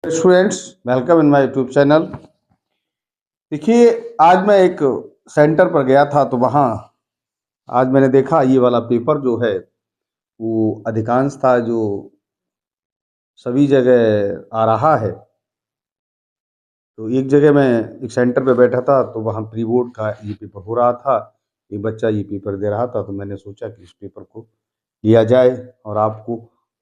Students, welcome in my YouTube channel. देखिए, आज मैं एक सेंटर पर गया था तो वहाँ आज मैंने देखा ये वाला पेपर जो है वो अधिकांश था जो सभी जगह आ रहा है। तो एक जगह मैं एक सेंटर पे बैठा था तो वहाँ प्री बोर्ड का ये पेपर हो रहा था। एक बच्चा ये पेपर दे रहा था तो मैंने सोचा कि इस पेपर को लिया जाए और आपको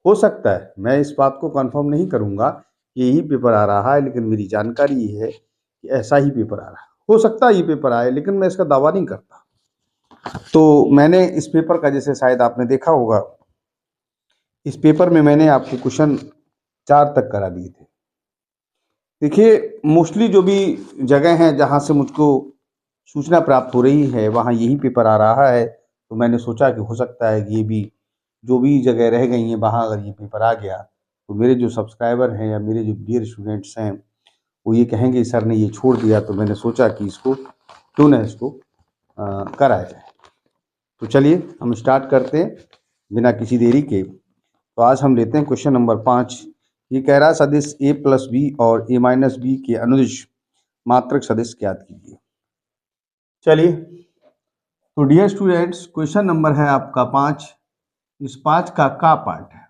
हो सकता है, मैं इस बात को कंफर्म नहीं करूँगा कि यही पेपर आ रहा है, लेकिन मेरी जानकारी ये है कि ऐसा ही पेपर आ रहा है। हो सकता है ये पेपर आए, लेकिन मैं इसका दावा नहीं करता। तो मैंने इस पेपर का, जैसे शायद आपने देखा होगा, इस पेपर में मैंने आपको क्वेश्चन 4 तक करा दिए थे। देखिए, मोस्टली जो भी जगह हैं जहाँ से मुझको सूचना प्राप्त हो रही है वहाँ यही पेपर आ रहा है। तो मैंने सोचा कि हो सकता है कि ये भी जो भी जगह रह गई हैं वहाँ अगर ये पेपर आ गया तो मेरे जो सब्सक्राइबर हैं या मेरे जो डियर स्टूडेंट्स हैं वो ये कहेंगे सर ने ये छोड़ दिया। तो मैंने सोचा कि इसको क्यों ना इसको कराया जाए। तो चलिए हम स्टार्ट करते हैं बिना किसी देरी के। तो आज हम लेते हैं क्वेश्चन नंबर 5। ये कह रहा है सदिश ए प्लस बी और ए माइनस बी के अनुदिश मात्रक सदिश ज्ञात कीजिए। चलिए, तो डियर स्टूडेंट्स, क्वेश्चन नंबर है आपका 5। इस 5 का पार्ट है।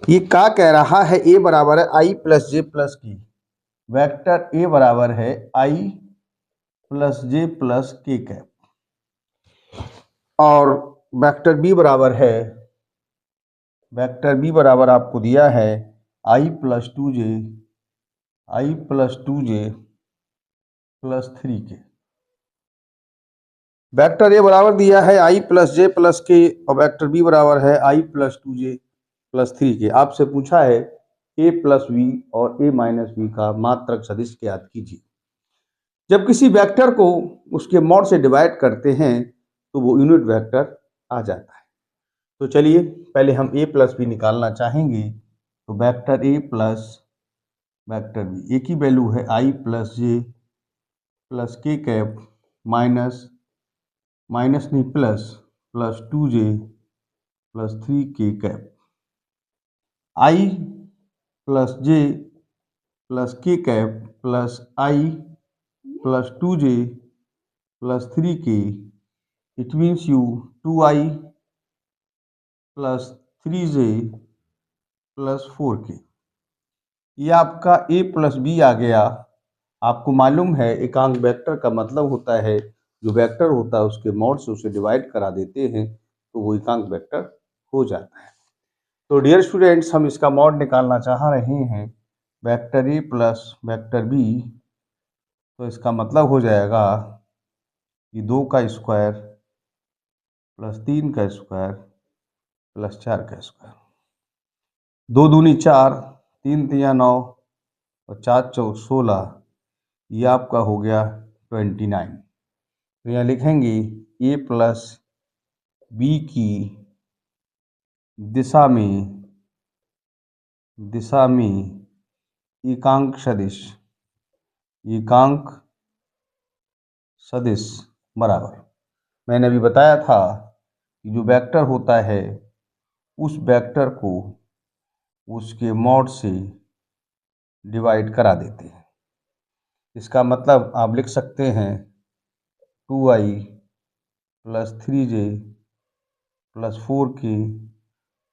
ये का कह रहा है ए बराबर है आई प्लस जे प्लस की। वेक्टर ए बराबर है I plus J plus K cap, और वेक्टर बी बराबर है, वेक्टर बी बराबर आपको दिया है I plus two J plus 3 के। वेक्टर ए बराबर दिया है आई प्लस जे प्लस के और वेक्टर बी बराबर है आई प्लस 2j प्लस 3 के। आपसे पूछा है ए प्लस बी और ए माइनस बी का मात्रक सदिश ज्ञात कीजिए। जब किसी वेक्टर को उसके मॉड से डिवाइड करते हैं तो वो यूनिट वेक्टर आ जाता है। तो चलिए पहले हम ए प्लस बी निकालना चाहेंगे। तो vector A plus vector B, A की वैल्यू है I plus J plus K cap minus नहीं plus 2j plus 3k cap. I plus J plus K cap plus I plus 2j plus 3k, it means you 2i plus 3j plus 4k। ये आपका ए plus B आ गया। आपको मालूम है एकांक vector का मतलब होता है जो वेक्टर होता है उसके मॉड से उसे डिवाइड करा देते हैं तो वो एकांक वेक्टर हो जाता है। तो डियर स्टूडेंट्स, हम इसका मॉड निकालना चाह रहे हैं vector A plus vector B. तो इसका मतलब हो जाएगा कि 2 का स्क्वायर प्लस 3 का स्क्वायर प्लस 4 का स्क्वायर। 2 दूनी 4, 3 तिया 9 और 4 चौक 16। ये आपका हो गया 29। तो यहाँ लिखेंगे ए प्लस बी की दिशा में एकांक सदिश बराबर, मैंने अभी बताया था कि जो वेक्टर होता है उस वेक्टर को उसके मॉड से डिवाइड करा देते हैं। इसका मतलब आप लिख सकते हैं 2i plus 3j plus 4k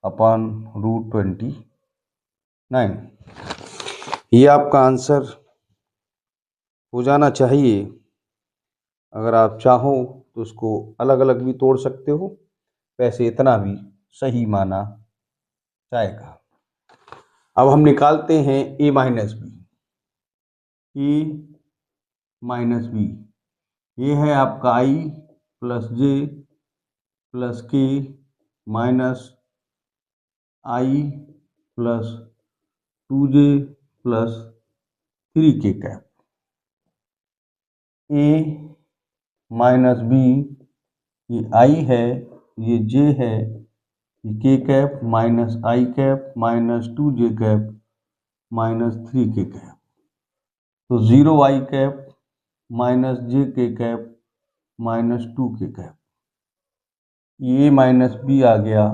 upon root 29। ये आपका आंसर हो जाना चाहिए। अगर आप चाहो तो उसको अलग अलग भी तोड़ सकते हो, वैसे इतना भी सही माना जाएगा। अब हम निकालते हैं ए माइनस बी। ये है आपका I plus J plus K minus I plus 2j plus 3k cap. A minus B, ये आई है, ये जे है, ये K cap minus I cap minus 2j cap minus 3k cap. तो 0i cap minus J K cap minus 2k cap. ये minus B आ गया।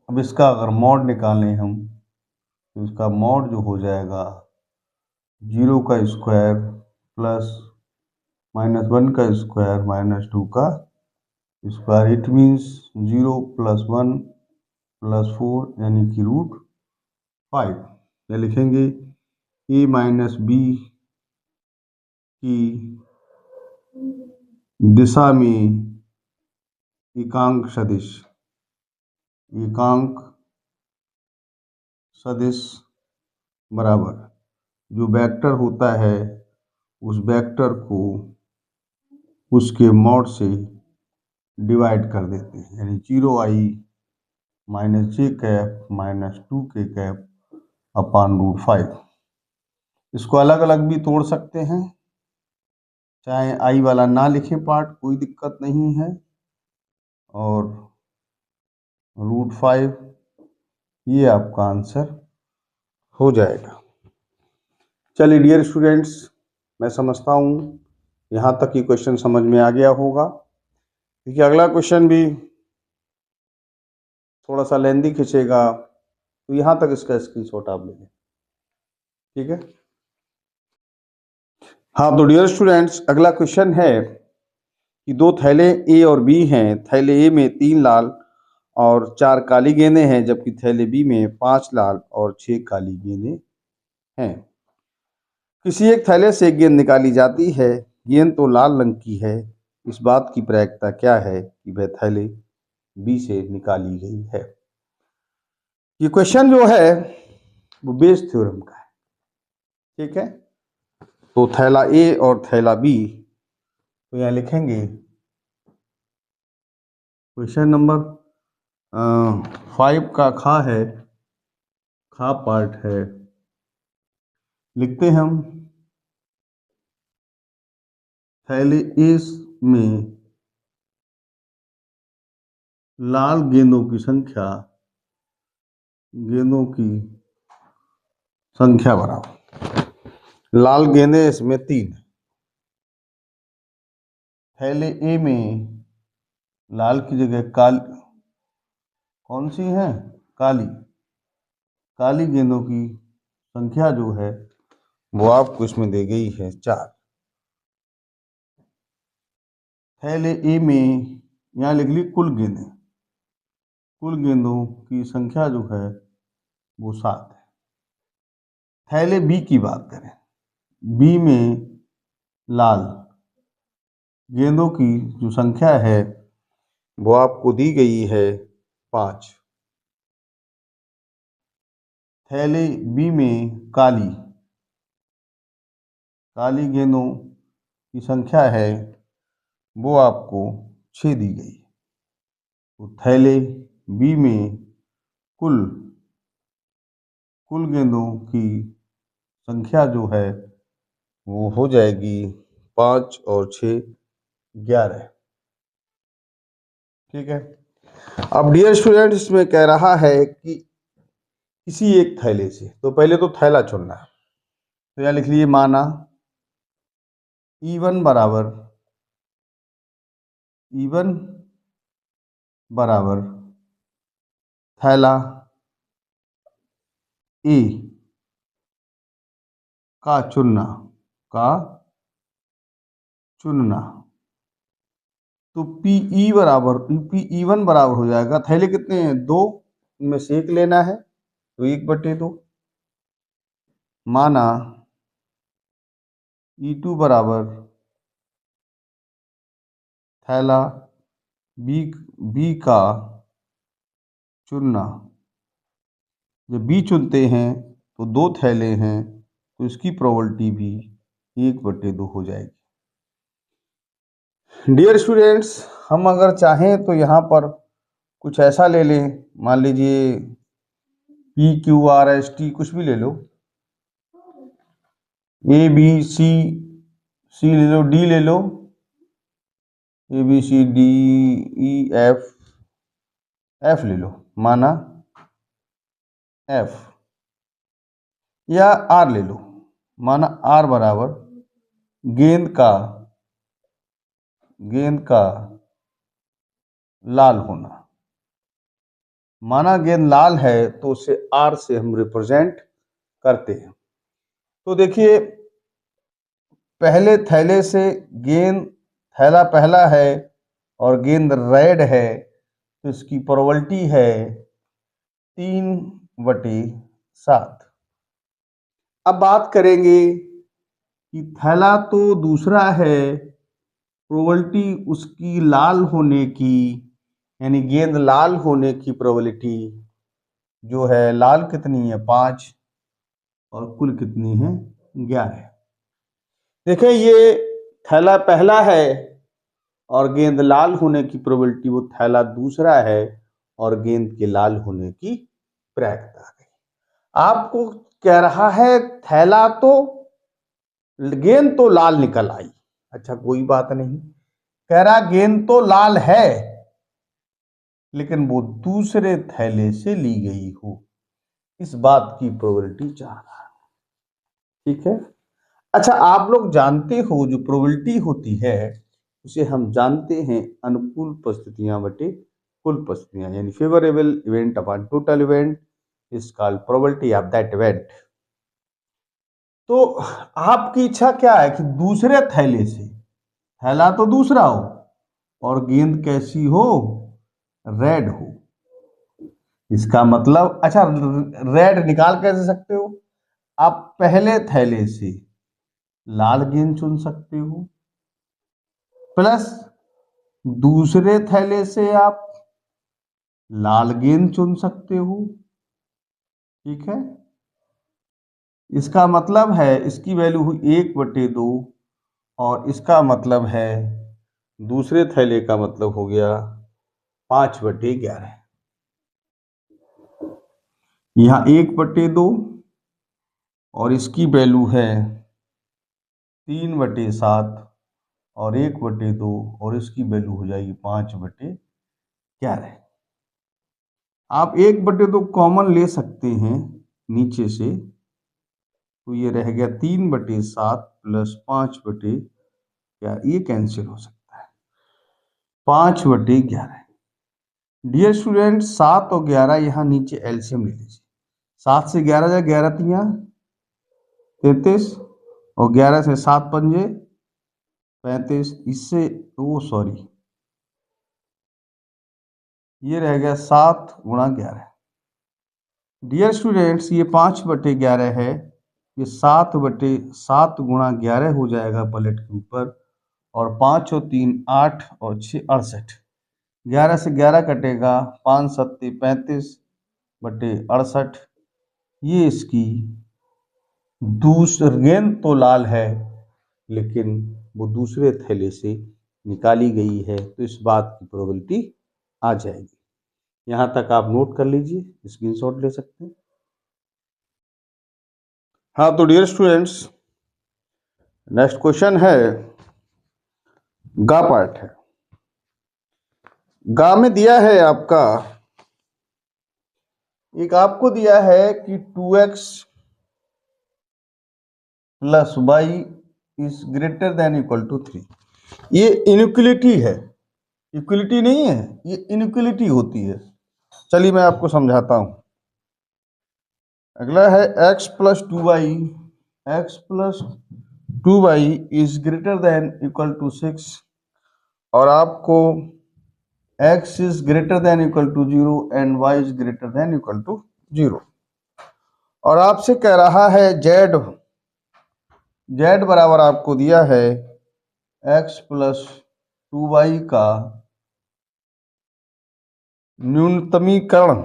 अब इसका अगर मॉड निकालें हम तो इसका मॉड जो हो जाएगा 0 का स्क्वायर प्लस -1 का स्क्वायर -2 का स्क्वायर। इट मीन्स 0 + 1 + 4 यानी कि √5। या लिखेंगे a - b की दिशा में एकांक सदिश बराबर जो वेक्टर होता है उस वेक्टर को उसके मॉड से डिवाइड कर देते हैं, यानी 0i - j cap -2k cap अपान √5। इसको अलग अलग भी तोड़ सकते हैं, चाहे आई वाला ना लिखे पार्ट, कोई दिक्कत नहीं है। और √5 ये आपका आंसर हो जाएगा। चलिए डियर स्टूडेंट्स, मैं समझता हूँ यहाँ तक ये क्वेश्चन समझ में आ गया होगा। देखिए अगला क्वेश्चन भी थोड़ा सा लेंदी खींचेगा, तो यहाँ तक इसका स्क्रीनशॉट आप ले लें, ठीक है। हाँ तो डियर स्टूडेंट्स, अगला क्वेश्चन है कि दो थैले ए और बी हैं। थैले ए में 3 लाल और 4 काली गेंदें हैं, जबकि थैले बी में 5 लाल और 6 काली गेंदें हैं। किसी एक थैले से एक गेंद निकाली जाती है, गेंद तो लाल रंग की है, इस बात की प्रायिकता क्या है कि वह थैले बी से निकाली गई है। ये क्वेश्चन जो है वो बेस थ्योरम का है, ठीक है। तो थैला ए और थैला बी, तो यहाँ लिखेंगे क्वेश्चन नंबर 5 का खा पार्ट है। लिखते हैं हम थैले ए में लाल गेंदों की संख्या बराबर, लाल गेंदें इसमें 3 है। थैले ए में लाल की जगह कौन सी है? काली गेंदों की संख्या जो है वो आपको इसमें दी गई है 4। थैले ए में यहाँ लिख ली कुल गेंदों की संख्या जो है वो 7 है। थैले बी की बात करें, बी में लाल गेंदों की जो संख्या है वो आपको दी गई है 5। थैले बी में काली गेंदों की संख्या है वो आपको 6 दी गई। तो थैले बी में कुल गेंदों की संख्या जो है वो हो जाएगी 5 और 6 11, ठीक है। अब डियर स्टूडेंट, इसमें कह रहा है कि किसी एक थैले से, तो पहले तो थैला चुनना है। तो यहाँ लिख लीजिए, माना E1 बराबर थैला ए का चुनना तो PE1 बराबर हो जाएगा, थैले कितने हैं? 2, उनमें से एक लेना है, तो 1/2। माना E2 बराबर थैला बी का चुनना। जब बी चुनते हैं तो 2 थैले हैं, तो इसकी प्रोबेबिलिटी भी 1/2 हो जाएगी। डियर स्टूडेंट्स, हम अगर चाहें तो यहाँ पर कुछ ऐसा ले लें, मान लीजिए PQRST कुछ भी ले लो, ABC ले लो, D ले लो, ABCDEF ले लो, माना F, या R ले लो, माना R बराबर गेंद का लाल होना। माना गेंद लाल है तो उसे R से हम रिप्रेजेंट करते हैं। तो देखिए, पहले थैले से गेंद, थैला पहला है और गेंद रेड है, तो इसकी प्रोबेबिलिटी है 3/7। अब बात करेंगे कि थैला तो दूसरा है, प्रोबेबिलिटी उसकी लाल होने की, यानी गेंद लाल होने की प्रोबेबिलिटी जो है, लाल कितनी है 5 और कुल कितनी है 11। देखिए, ये थैला पहला है और गेंद लाल होने की प्रोबेबिलिटी, वो थैला दूसरा है और गेंद के लाल होने की प्रैक्ट आ गई। आपको कह रहा है थैला तो, गेंद तो लाल निकल आई, अच्छा कोई बात नहीं, कह रहा गेंद तो लाल है लेकिन वो दूसरे थैले से ली गई हो, इस बात की प्रोबेबिलिटी चाह रहा है। ठीक है। अच्छा, आप लोग जानते हो जो प्रोबेबिलिटी होती है उसे हम जानते हैं अनुकूल परिस्थितियां बटे कुल परिस्थितियां, यानी favourable event upon total event is called probability of that event. तो आपकी इच्छा क्या है कि दूसरे थैले से, थैला तो दूसरा हो और गेंद कैसी हो, रेड हो। इसका मतलब, अच्छा रेड निकाल कैसे सकते हो, आप पहले थैले से लाल गेंद चुन सकते हो, प्लस दूसरे थैले से आप लाल गेंद चुन सकते हो। ठीक है, इसका मतलब है इसकी वैल्यू हुई 1/2 और इसका मतलब है दूसरे थैले का मतलब हो गया 5/11। यहाँ 1/2 और इसकी वैल्यू है 3/7 और 1/2 और इसकी वैल्यू हो जाएगी 5/11। आप 1/2 कॉमन ले सकते हैं नीचे से, तो ये रह गया 3/7 प्लस 5/11, ये कैंसिल हो सकता है 5/11। डियर स्टूडेंट, 7 और 11 यहाँ नीचे एलसीएम ले लीजिए। 7 से 11 जाए, 11×3 = 33 और 11 से 7×5 = 35। इससे वो सॉरी, ये रह गया 7×11। डियर स्टूडेंट्स, ये 5/11 है, ये 7/7 × 11 हो जाएगा पलट के ऊपर, और 5 और 3 8 और 6 68। 11 से 11 कटेगा, 5 7 35/68। ये इसकी दूसरी गेंद तो लाल है लेकिन वो दूसरे थैले से निकाली गई है, तो इस बात की प्रोबेबिलिटी आ जाएगी। यहाँ तक आप नोट कर लीजिए, स्क्रीनशॉट ले सकते हैं। हाँ, तो डियर स्टूडेंट्स, नेक्स्ट क्वेश्चन है, गा पार्ट है। गा में दिया है आपका, एक आपको दिया है कि 2x + y is greater than equal to 3। ये इनइक्वलिटी है, इक्वलिटी नहीं है, ये इनइक्वलिटी होती है। चलिए मैं आपको समझाता हूं। अगला है x + 2y, x + 2y is greater than equal to 6, और आपको x is greater than equal to 0 and y is greater than equal to 0, और आपसे कह रहा है z बराबर आपको दिया है x + 2y का न्यूनतमीकरण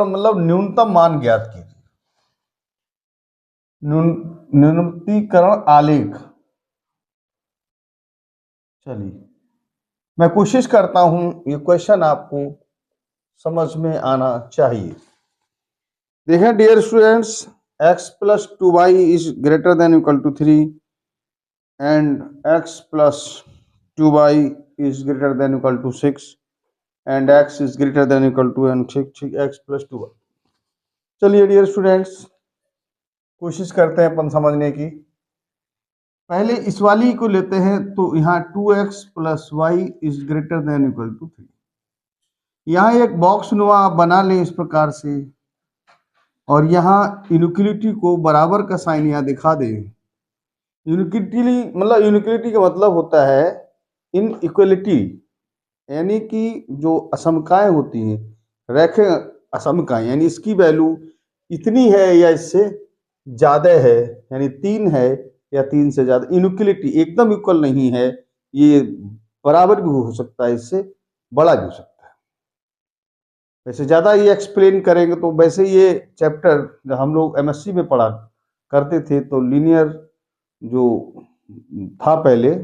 मतलब न्यूनतम मान ज्ञात कीजिए, न्यूनतीकरण आलेख। चलिए मैं कोशिश करता हूं, ये क्वेश्चन आपको समझ में आना चाहिए। देखें dear students, x + 2y is greater than equal to 3 and x + 2y is greater than equal to 6 and x is greater than equal to and 6 x + 2y। चलिए डियर स्टूडेंट्स, कोशिश करते हैं अपन समझने की। पहले इस वाली को लेते हैं, तो यहाँ 2x plus y is greater than equal to 3। यहाँ एक बॉक्स नुमा आप बना लें इस प्रकार से, और यहाँ इनइक्वलिटी को बराबर का साइन यहाँ दिखा दें। यूनिक्लिटी का मतलब होता है इनइक्वलिटी, यानी कि जो असमकाएं होती हैं, रैखिक असमकाएं, यानी इसकी वैल्यू इतनी है या इससे ज्यादा है, यानी 3 है या 3 से ज्यादा। इनइक्वलिटी एकदम इक्वल नहीं है, ये बराबर भी हो सकता है, इससे बड़ा भी हो सकता है। वैसे ज्यादा ये एक्सप्लेन करेंगे तो वैसे ये चैप्टर जब हम लोग एमएससी में पढ़ा करते थे तो लीनियर जो था पहले,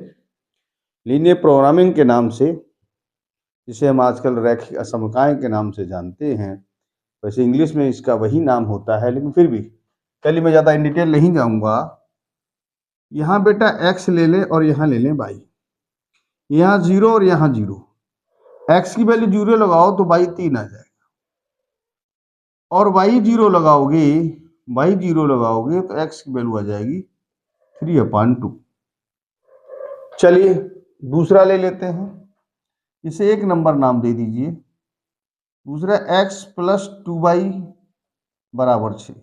लीनियर प्रोग्रामिंग के नाम से, जिसे हम आजकल रैखिक असमकाएं के नाम से जानते हैं, वैसे इंग्लिश में इसका वही नाम होता है, लेकिन फिर भी चलिए मैं ज़्यादा इन डिटेल नहीं जाऊंगा। यहाँ बेटा x ले लें और यहाँ ले लें y, यहाँ 0 और यहाँ 0। x की वैल्यू 0 लगाओ तो y 3 आ जाएगा, और y 0 लगाओगे तो x की वैल्यू आ जाएगी 3/2। चलिए दूसरा ले लेते हैं, इसे 1 नंबर नाम दे दीजिए। दूसरा x प्लस 2y बराबर 6।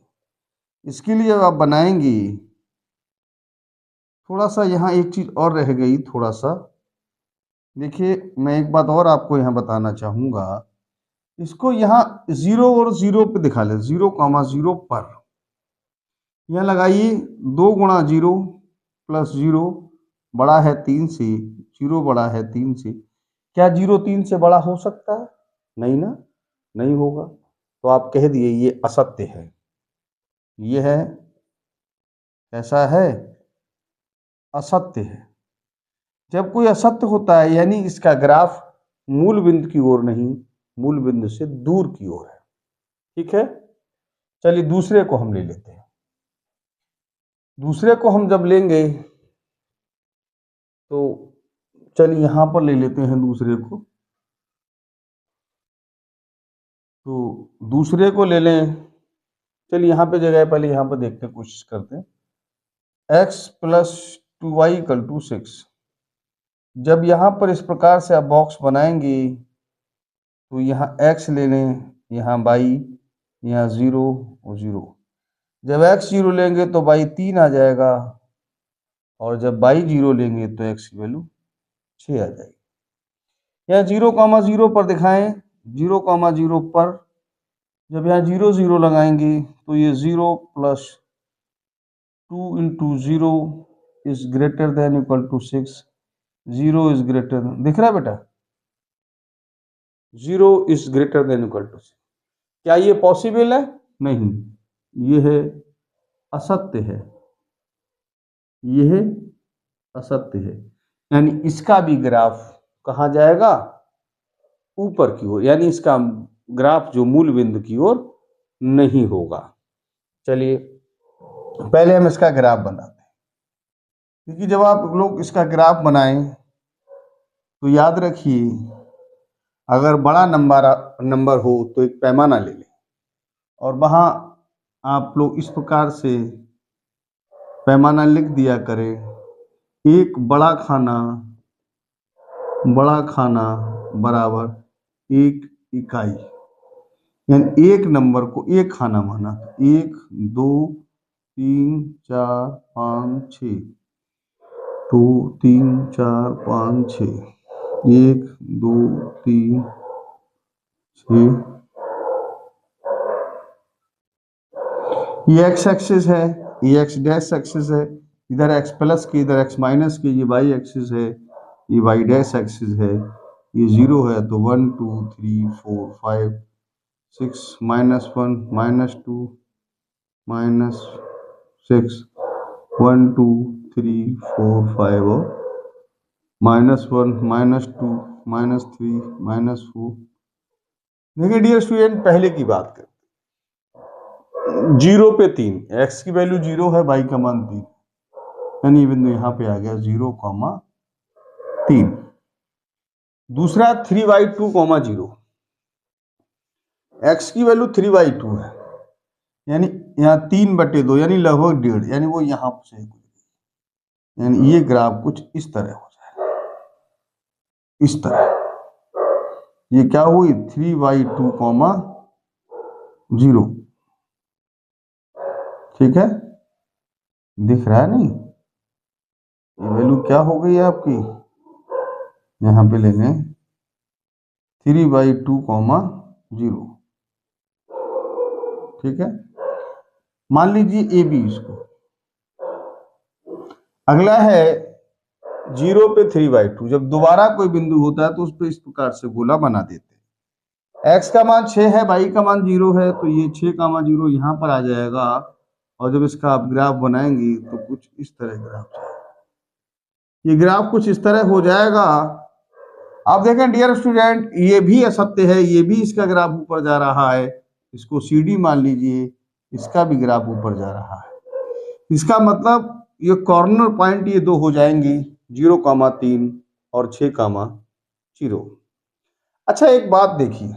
इसके लिए जब आप बनाएंगे, थोड़ा सा यहाँ एक चीज और रह गई, थोड़ा सा देखिए, मैं एक बात और आपको यहाँ बताना चाहूंगा। इसको यहाँ 0 और 0 पे दिखा ले, 0,0 पर यहाँ लगाइए 2 गुणा 0 प्लस 0 बड़ा है 3 से, 0 बड़ा है 3 से। क्या 0 3 से बड़ा हो सकता है? नहीं ना, नहीं होगा। तो आप कह दिए ये असत्य है। ये है, ऐसा है, असत्य है। जब कोई असत्य होता है यानी इसका ग्राफ मूल बिंदु की ओर नहीं, मूल बिंदु से दूर की ओर है। ठीक है, चलिए दूसरे को हम ले लेते हैं। दूसरे को हम जब लेंगे तो चलिए यहां पर ले लेते हैं दूसरे को। तो दूसरे को ले लें, चलिए यहाँ पे जगह पहले यहाँ पर देखते हैं, कोशिश करते हैं। x plus 2y equal to 6। जब यहाँ पर इस प्रकार से आप बॉक्स बनाएंगे तो यहाँ x ले लें, यहाँ y, यहाँ 0 और 0। जब x 0 लेंगे तो y 3 आ जाएगा, और जब y 0 लेंगे तो x की वैल्यू 6 आ जाएगी। यहाँ 0,0 पर दिखाएं, 0,0 पर जब यहाँ 0 0 लगाएंगे तो ये 0 plus 2 into 0 is greater than equal to 6। 0 is greater, दिख रहा है बेटा? 0 is greater than equal to 6। क्या ये पॉसिबल है? नहीं, ये है असत्य है, ये है असत्य है। यानी इसका भी ग्राफ कहाँ जाएगा? ऊपर की ओर, यानी इसका ग्राफ जो मूल बिंदु की ओर नहीं होगा। चलिए पहले हम इसका ग्राफ बनाते हैं, क्योंकि जब आप लोग इसका ग्राफ बनाएं तो याद रखिए, अगर बड़ा नंबर हो तो एक पैमाना ले लें, और वहाँ आप लोग इस प्रकार से पैमाना लिख दिया करें, एक बड़ा खाना बराबर 1 इकाई, यानी एक नंबर को एक खाना माना, 1 2 3 4 5 6, 2 3 4 5 6, 1 2 3 6। ये x एक्सिस है, ये x डैश एक्सिस है, इधर x प्लस की, इधर x माइनस की, ये y एक्सिस है, ये y डैश एक्सिस है, ये 0 है तो 1 2 3 4 5 6 -1 -2 -6 1 2 3 4 5 और -1 -2 -3 -4। देखिए डियर स्टूडेंट, पहले की बात करें, 0 पे 3, x की वैल्यू 0 है, y का मान 3, यानी बिंदु यहाँ पे आ गया 0,3। दूसरा 3/2, 0, x की वैल्यू 3/2 है, यानी यहाँ 3/2, यानी लगभग 1.5, यानी वो यहाँ से, यानी ये ग्राफ कुछ इस तरह हो जाएगा, इस तरह। ये क्या हुई 3/2, ठीक है, दिख रहा है नहीं? ये वैल्यू क्या हो गई है आपकी, यहाँ पे ले लें 3/2, ठीक है। मान लीजिए ए बी इसको, अगला है 0 पे 3/2। जब दोबारा कोई बिंदु होता है तो उस पर इस प्रकार से गोला बना देते हैं। x का मान 6 है, y का मान 0 है, तो ये 6, 0 यहाँ पर आ जाएगा। और जब इसका आप ग्राफ बनाएंगे तो कुछ इस तरह ग्राफ जाएगा। ये ग्राफ कुछ इस तरह हो जाएगा। आप देखें डियर स्टूडेंट, ये भी असत्य है, ये भी इसका ग्राफ ऊपर जा रहा है, इसको CD मान लीजिए, इसका भी ग्राफ ऊपर जा रहा है। इसका मतलब ये कॉर्नर पॉइंट ये दो हो जाएंगी 0,3 और 6,0। अच्छा एक बात देखिए,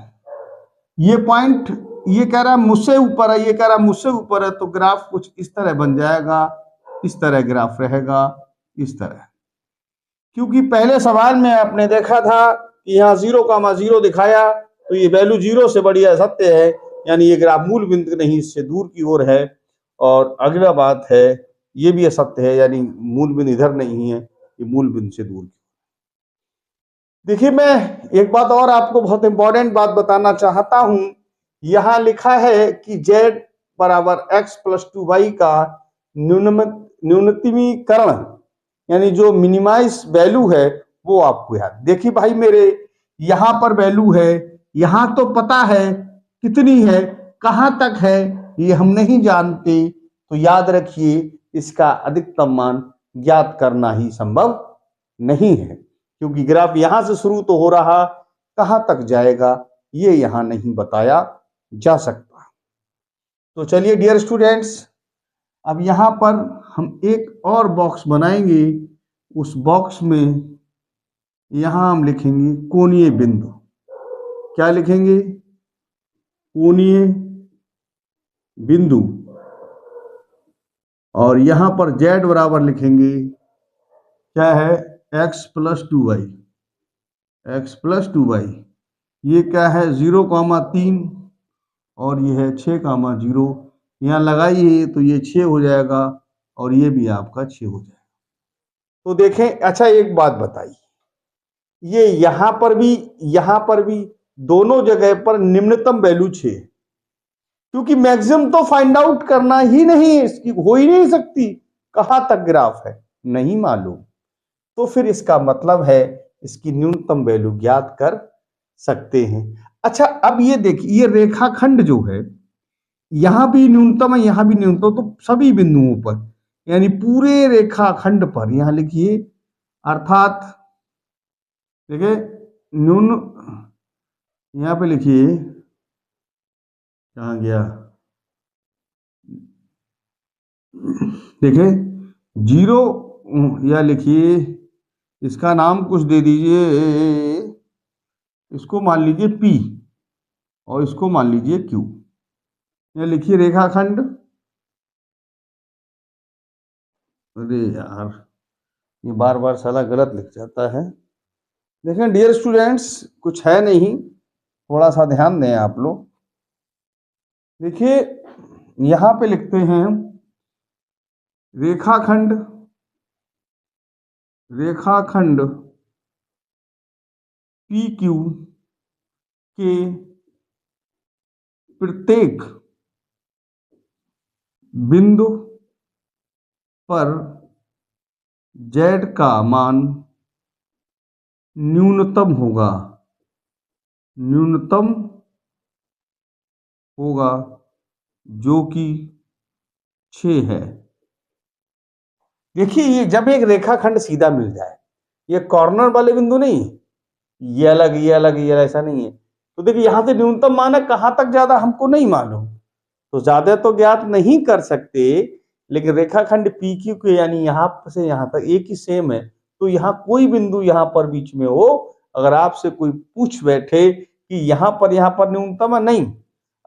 ये पॉइंट ये कह रहा है मुझसे ऊपर है, ये कह रहा है मुझसे ऊपर है, तो ग्राफ कुछ इस तरह बन जाएगा, इस तरह ग्राफ रहेगा, इस तरह। क्योंकि पहले सवाल में आपने देखा था कि यहाँ 0,0 दिखाया, तो ये वैल्यू 0 से बड़ी सत्य है, यानी ये ग्राफ मूल बिंदु नहीं, इससे दूर की ओर है। और अगला बात है ये भी असत्य है, यानी मूल बिंदु इधर नहीं है, ये मूल बिंदु से दूर की। देखिए मैं एक बात और आपको बहुत इंपॉर्टेंट बात बताना चाहता हूं। यहां लिखा है कि z बराबर x + 2y का न्यूनतमीकरण, यानी जो मिनिमाइज वैल्यू है वो आपको याद। देखिए भाई मेरे, यहां पर वैल्यू है, यहां तो पता है कितनी है, कहां तक है ये हम नहीं जानते, तो याद रखिए इसका अधिकतम मान ज्ञात करना ही संभव नहीं है, क्योंकि ग्राफ यहां से शुरू तो हो रहा, कहां तक जाएगा ये यहां नहीं बताया जा सकता। तो चलिए डियर स्टूडेंट्स, अब यहां पर हम एक और बॉक्स बनाएंगे। उस बॉक्स में यहां हम लिखेंगे कोणीय बिंदु। क्या लिखेंगे? कोणीय बिंदु। और यहां पर z बराबर लिखेंगे, क्या है, x + 2y, x + 2y। ये क्या है 0,3 और ये है 6,0। यहाँ लगाइए तो ये 6 हो जाएगा और ये भी आपका 6 हो जाएगा। तो देखें, अच्छा एक बात बताइए, ये यहां पर भी दोनों जगह पर निम्नतम वैल्यू 6, क्योंकि मैक्सिमम तो फाइंड आउट करना ही नहीं है, इसकी हो ही नहीं सकती। कहां तक ग्राफ है नहीं मालूम, तो फिर इसका मतलब है इसकी न्यूनतम वैल्यू ज्ञात कर सकते हैं। अच्छा अब ये देखिए, ये रेखाखंड जो है यहां भी न्यूनतम है, यहां भी न्यूनतम, तो सभी बिंदुओं पर यानी पूरे रेखाखंड पर यहां लिखिए, अर्थात देखिए न्यून, यहां पे लिखिए, कहां गया, देखिए 0, या लिखिए इसका नाम कुछ दे दीजिए, इसको मान लीजिए P और इसको मान लीजिए Q। ये लिखिए रेखाखंड, अरे यार ये बार बार साला गलत लिख जाता है। देखें डियर स्टूडेंट्स, कुछ है नहीं, थोड़ा सा ध्यान दें आप लोग। देखिए यहां पे लिखते हैं रेखाखंड, रेखाखंड PQ के प्रत्येक बिंदु पर z का मान न्यूनतम होगा, न्यूनतम होगा, जो कि 6 है। देखिए ये जब एक रेखाखंड सीधा मिल जाए, ये कॉर्नर वाले बिंदु नहीं, ये अलग ये अलग ये अलग, ऐसा नहीं है। तो देखिए यहां से न्यूनतम मान है, कहां तक ज्यादा हमको नहीं मालूम, तो ज्यादा तो ज्ञात नहीं कर सकते, लेकिन रेखाखंड PQ के यानी यहां से यहां तक एक ही सेम है। तो यहाँ कोई बिंदु यहाँ पर बीच में हो, अगर आपसे कोई पूछ बैठे कि यहाँ पर न्यूनतम है, नहीं,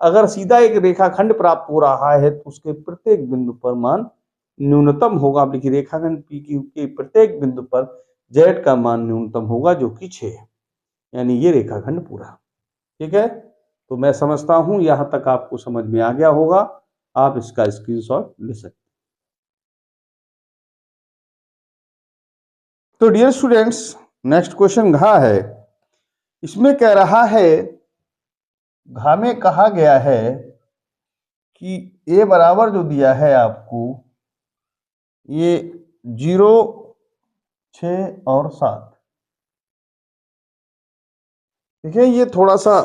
अगर सीधा एक रेखाखंड प्राप्त हो रहा है तो उसके प्रत्येक बिंदु पर मान न्यूनतम होगा, आप लिखिए रेखाखंड पी क्यू के प्रत्येक बिंदु पर जेड का मान न्यूनतम होगा जो कि 6 है, यानी ये रेखाखंड पूरा। ठीक है, तो मैं समझता हूं यहां तक आपको समझ में आ गया होगा, आप इसका स्क्रीनशॉट ले सकते। तो डियर स्टूडेंट्स, नेक्स्ट क्वेश्चन घा है। इसमें कह रहा है, घा में कहा गया है कि ए बराबर जो दिया है आपको, ये 0, 6 और 7। देखिए ये थोड़ा सा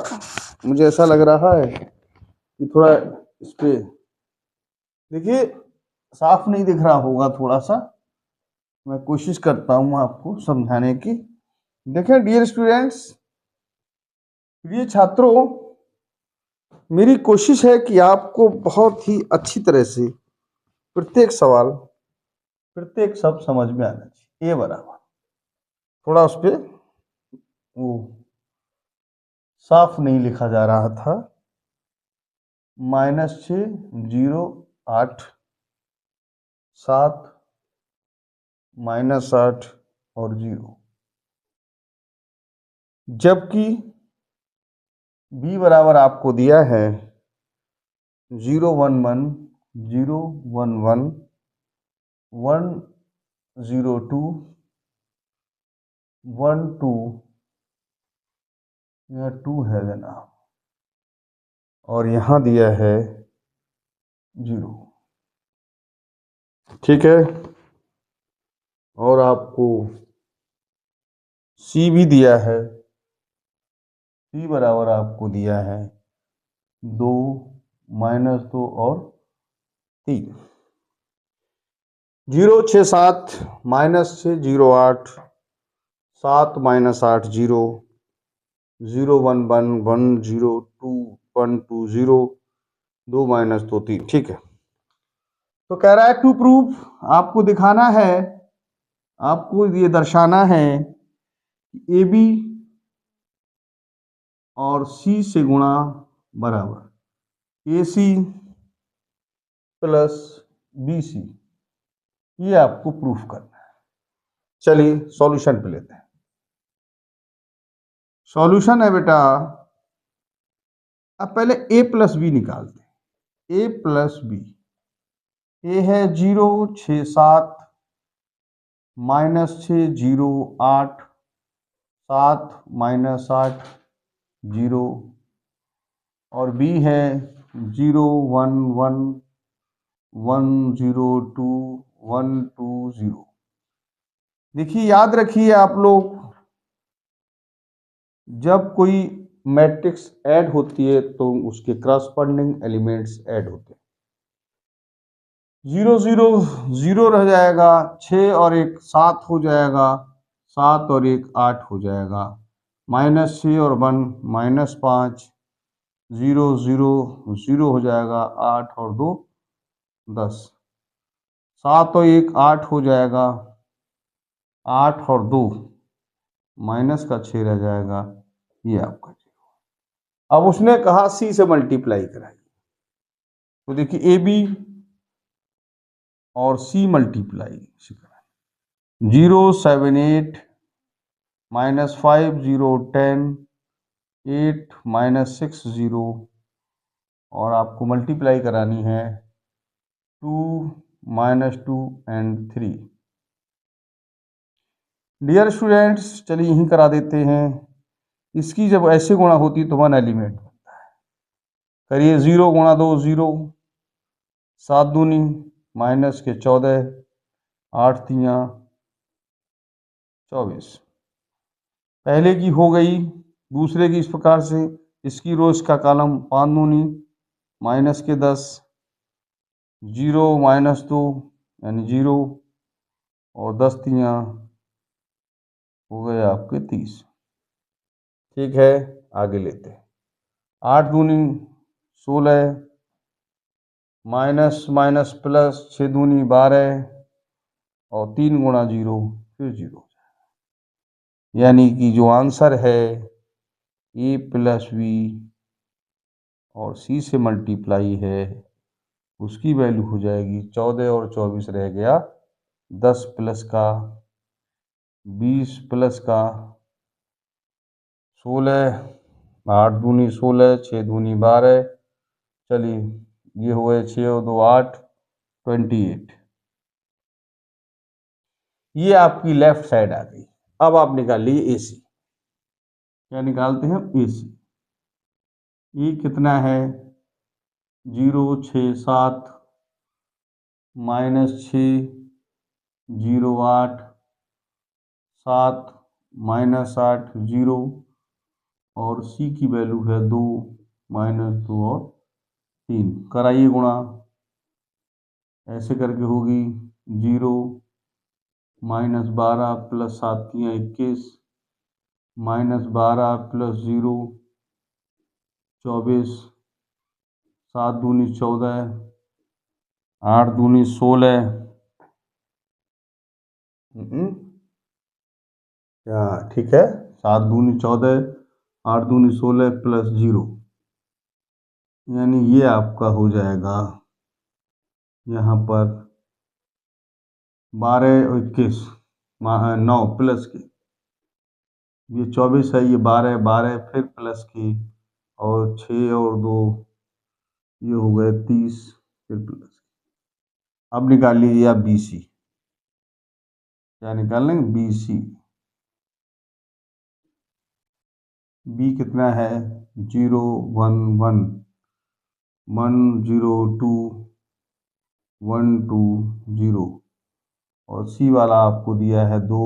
मुझे ऐसा लग रहा है कि थोड़ा इस पे देखिए साफ नहीं दिख रहा होगा, थोड़ा सा मैं कोशिश करता हूं आपको समझाने की। देखिए डियर स्टूडेंट्स, प्रिय छात्रों, मेरी कोशिश है कि आपको बहुत ही अच्छी तरह से प्रत्येक सवाल, प्रत्येक शब्द समझ में आना चाहिए। ए बराबर थोड़ा उस पर वो साफ नहीं लिखा जा रहा था, -6, 0, 8, 7, -8 और 0, जबकि बी बराबर आपको दिया है 0, 1, 1, 0, 1, 1, 1, 0, 2, 1, 2, यह 2 है देना, और यहां दिया है 0। ठीक है, और आपको सी भी दिया है, सी बराबर आपको दिया है 2, -2 और 3। 0, 6, 7, -6, 0, 8, 7, -8, 0, 0, 1, 1, 1, 0, 2, 1, 2, 0, 2, -2, 3। ठीक है, तो कह रहा है टू प्रूफ, आपको दिखाना है, आपको ये दर्शाना है कि ए बी और सी से गुणा बराबर ए सी प्लस बी सी, ये आपको प्रूफ करना है। चलिए सॉल्यूशन पे लेते हैं। सॉल्यूशन है बेटा, अब पहले ए प्लस बी निकालते हैं। ए प्लस बी, ए है 0, 6, 7, -6, 0, 8, 7, -8, 0, और बी है 0, 1, 1, 1, 0, 2, 1, 2, 0। देखिए याद रखिए आप लोग, जब कोई मैट्रिक्स ऐड होती है तो उसके करस्पॉन्डिंग एलिमेंट्स ऐड होते हैं। 0, 0, 0 रह जाएगा, 6 और 1 7 हो जाएगा, 7 और 1 8 हो जाएगा, -6 और 1 -5, 0, 0, 0 हो जाएगा, 8 और 2 10, 7 और 1 8 हो जाएगा, 8 और 2 -6 रह जाएगा, ये आपका 0। अब उसने कहा सी से मल्टीप्लाई कराइए, तो देखिए ए बी और सी मल्टीप्लाई 0, 7, 8, -5, 0, 10, 8, -6, 0, और आपको मल्टीप्लाई करानी है 2, -2 एंड 3। डियर स्टूडेंट्स, चलिए यहीं करा देते हैं। इसकी जब ऐसे गुणा होती है तो 1 एलिमेंट बनता है। करिए 0 गुणा 2 0, 7 दूनी -14, 8 तियाँ 24। पहले की हो गई, दूसरे की इस प्रकार से, इसकी रोज का कॉलम 5 दूनी -10, 0 -2 यानी 0, और 10 तियाँ हो गए आपके 30। ठीक है, आगे लेते हैं। 8 दूनी 16, माइनस माइनस प्लस 6 दूनी 12, और 3 गुणा 0 फिर 0, यानी कि जो आंसर है ए प्लस बी और सी से मल्टीप्लाई है उसकी वैल्यू हो जाएगी 14 और 24 रह गया 10 प्लस का 20 प्लस का 16, 8 दूनी 16, 6 दूनी 12, चलिए ये हुए 6 और 2 8, 28। ये आपकी लेफ्ट साइड आ गई। अब आप निकाल लीजिए AC। क्या निकालते हैं AC? ये कितना है? 0 6 7 -6 0 8 7 -8 0 और C की वैल्यू है 2 -2 और 3। कराइए गुणा, ऐसे करके होगी 0 -12 प्लस 7 की 21 -12 प्लस 0 24, 7 दूनी 14, 8 दूनी 16। क्या ठीक है? 7 दूनी 14, 8 दूनी 16 प्लस 0, यानी ये आपका हो जाएगा यहाँ पर 12 और 21 9 प्लस की, ये 24 है, ये 12 12 फिर प्लस की और 6 और 2 ये हो गए 30 फिर प्लस की। अब निकाल लीजिए आप BC। क्या निकाल लेंगे? BC। B कितना है? 0 1 1 1 0 2 1 2 0 और C वाला आपको दिया है 2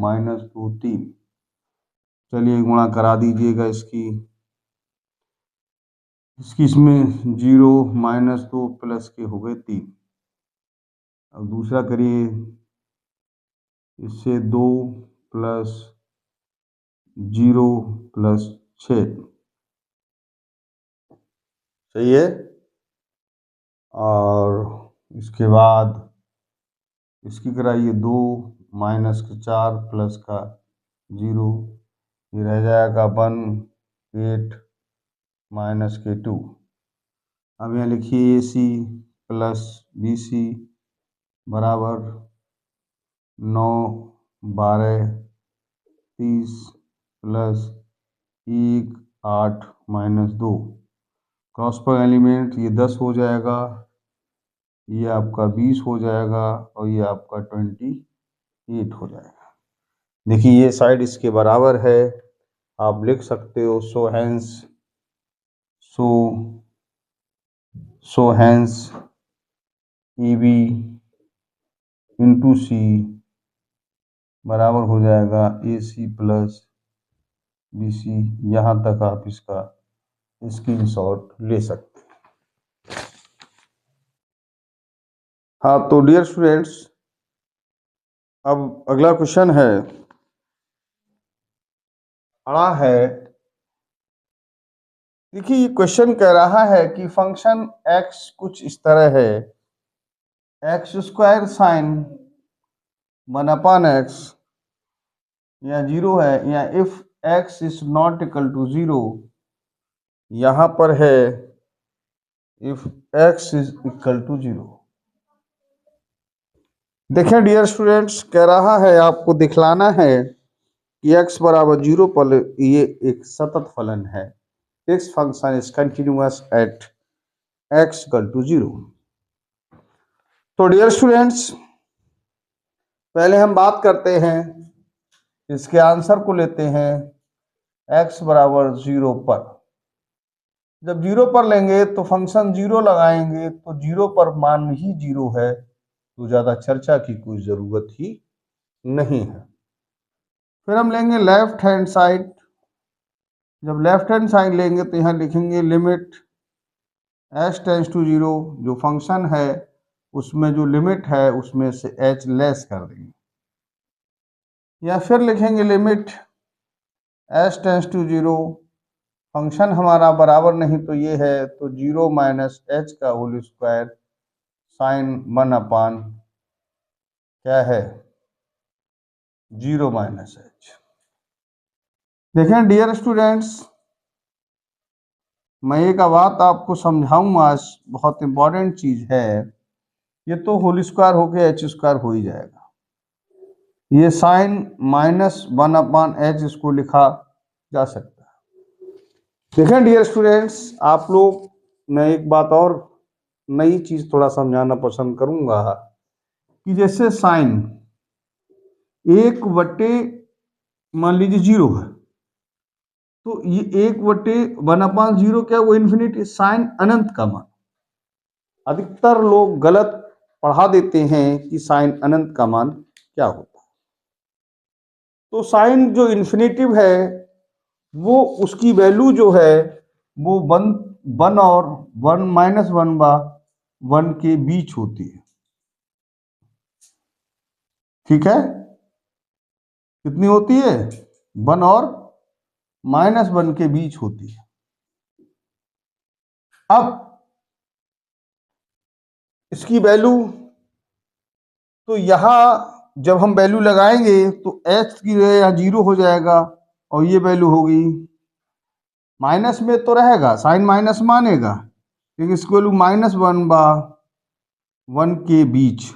-2 3। चलिए गुणा करा दीजिएगा इसकी इसमें 0 -2 प्लस के हो गए 3। अब दूसरा करिए, इससे 2 प्लस 0 प्लस 6, सही है। और इसके बाद इसकी कराइए 2 -4 प्लस का 0, ये रह जाएगा 1 8 -2। अब यहाँ लिखिए AC प्लस BC बराबर 9 12 30 प्लस 1 8 -2। क्रॉस पर एलिमेंट ये 10 हो जाएगा, ये आपका 20 हो जाएगा और ये आपका 28 हो जाएगा। देखिए ये साइड इसके बराबर है, आप लिख सकते हो so hence EB into C बराबर हो जाएगा AC प्लस BC। यहाँ तक आप इसका स्क्रीनशॉट ले सकते हैं। हाँ तो डियर स्टूडेंट्स, अब अगला क्वेश्चन है, अड़ा है। देखिए ये क्वेश्चन कह रहा है कि फंक्शन x कुछ इस तरह है, x² साइन 1/x या 0 है, या if x is not equal to 0, यहाँ पर है if x is equal to 0। देखें डियर स्टूडेंट्स, कह रहा है आपको दिखलाना है कि x बराबर 0 पर ये एक सतत फलन है। This function is continuous at x equal to 0। तो डियर स्टूडेंट्स, पहले हम बात करते हैं, इसके आंसर को लेते हैं x बराबर 0 पर। जब 0 पर लेंगे तो फंक्शन 0 लगाएंगे, तो 0 पर मान ही 0 है, तो ज़्यादा चर्चा की कोई ज़रूरत ही नहीं है। फिर हम लेंगे लेफ्ट हैंड साइड। जब लेफ्ट हैंड साइड लेंगे तो यहाँ लिखेंगे लिमिट h टेंस टू 0, जो फंक्शन है उसमें जो लिमिट है उसमें से h लेस कर देंगे, या फिर लिखेंगे limit h tends to 0, function हमारा बराबर नहीं तो ये है, तो 0 -h का होल स्क्वायर साइन 1 क्या है 0 -h। देखें डियर स्टूडेंट्स, मैं एक बात आपको समझाऊंगा, आज बहुत इंपॉर्टेंट चीज है। ये तो होल स्क्वायर होके एच स्क्वायर हो ही जाएगा। ये साइन -1/h इसको लिखा जा सकता है। देखें डियर स्टूडेंट्स, आप लोग, मैं एक बात और नई चीज थोड़ा समझाना पसंद करूंगा कि जैसे साइन 1/, मान लीजिए 0 है, तो ये 1/1/0 क्या, वो इन्फिनिटी, साइन अनंत का मान। अधिकतर लोग गलत पढ़ा देते हैं कि साइन अनंत का मान क्या होता है। तो साइन जो इन्फिनेटिव है वो उसकी वैल्यू जो है वो 1 और 1 के बीच होती है। ठीक है, कितनी होती है? 1 और -1 के बीच होती है। अब इसकी वैल्यू, तो यहां जब हम वैल्यू लगाएंगे तो h की यहाँ 0 हो जाएगा और ये वैल्यू होगी, माइनस में तो रहेगा, साइन माइनस मानेगा, लेकिन इसकी वैल्यू -1/1 के बीच।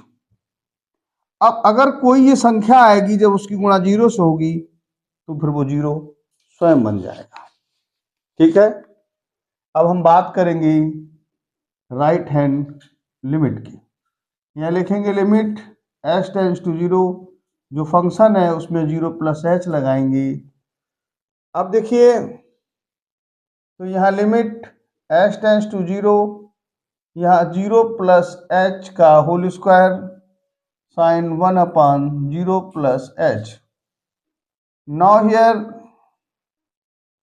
अब अगर कोई ये संख्या आएगी जब उसकी गुणा 0 से होगी तो फिर वो 0 स्वयं बन जाएगा। ठीक है, अब हम बात करेंगे राइट हैंड लिमिट की। यहाँ लिखेंगे लिमिट h टेंड्स टू 0, जो फंक्शन है उसमें 0 + h लगाएंगे। अब देखिए, तो यहाँ लिमिट h टेंड्स टू 0, यहाँ 0 + h का whole square sin 1/0 + h. Now here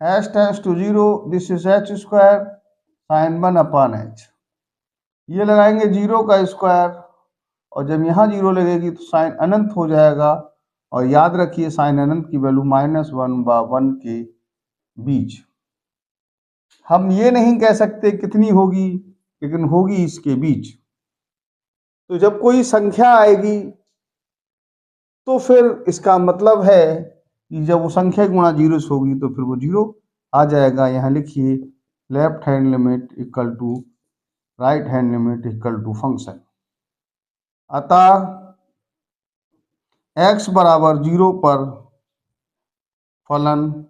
h tends to 0, this is h square sin 1/h. ये लगाएंगे 0 का स्क्वायर, और जब यहाँ 0 लगेगी तो साइन अनंत हो जाएगा। और याद रखिए साइन अनंत की वैल्यू -1/1 के बीच। हम ये नहीं कह सकते कितनी होगी, लेकिन होगी इसके बीच। तो जब कोई संख्या आएगी तो फिर इसका मतलब है कि जब वो संख्या गुणा 0 से होगी तो फिर वो 0 आ जाएगा। यहाँ लिखिए left hand limit equal to right hand limit equal to function. अतः x = 0 पर फलन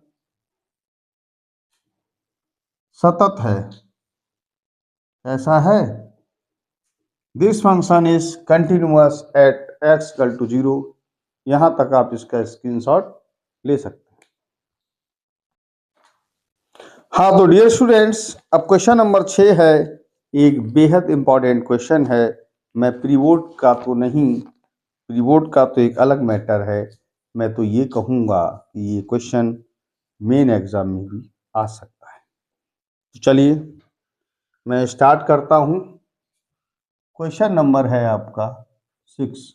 सतत है। ऐसा है, this function is continuous at x = 0। यहां तक आप इसका स्क्रीनशॉट ले सकते हैं। हाँ तो डियर स्टूडेंट्स, अब क्वेश्चन नंबर 6 है, एक बेहद इंपॉर्टेंट क्वेश्चन है। मैं प्री बोर्ड का तो नहीं, प्री बोर्ड का तो एक अलग मैटर है, मैं तो ये कहूँगा कि ये क्वेश्चन मेन एग्जाम में भी आ सकता है। तो चलिए मैं स्टार्ट करता हूँ। क्वेश्चन नंबर है आपका 6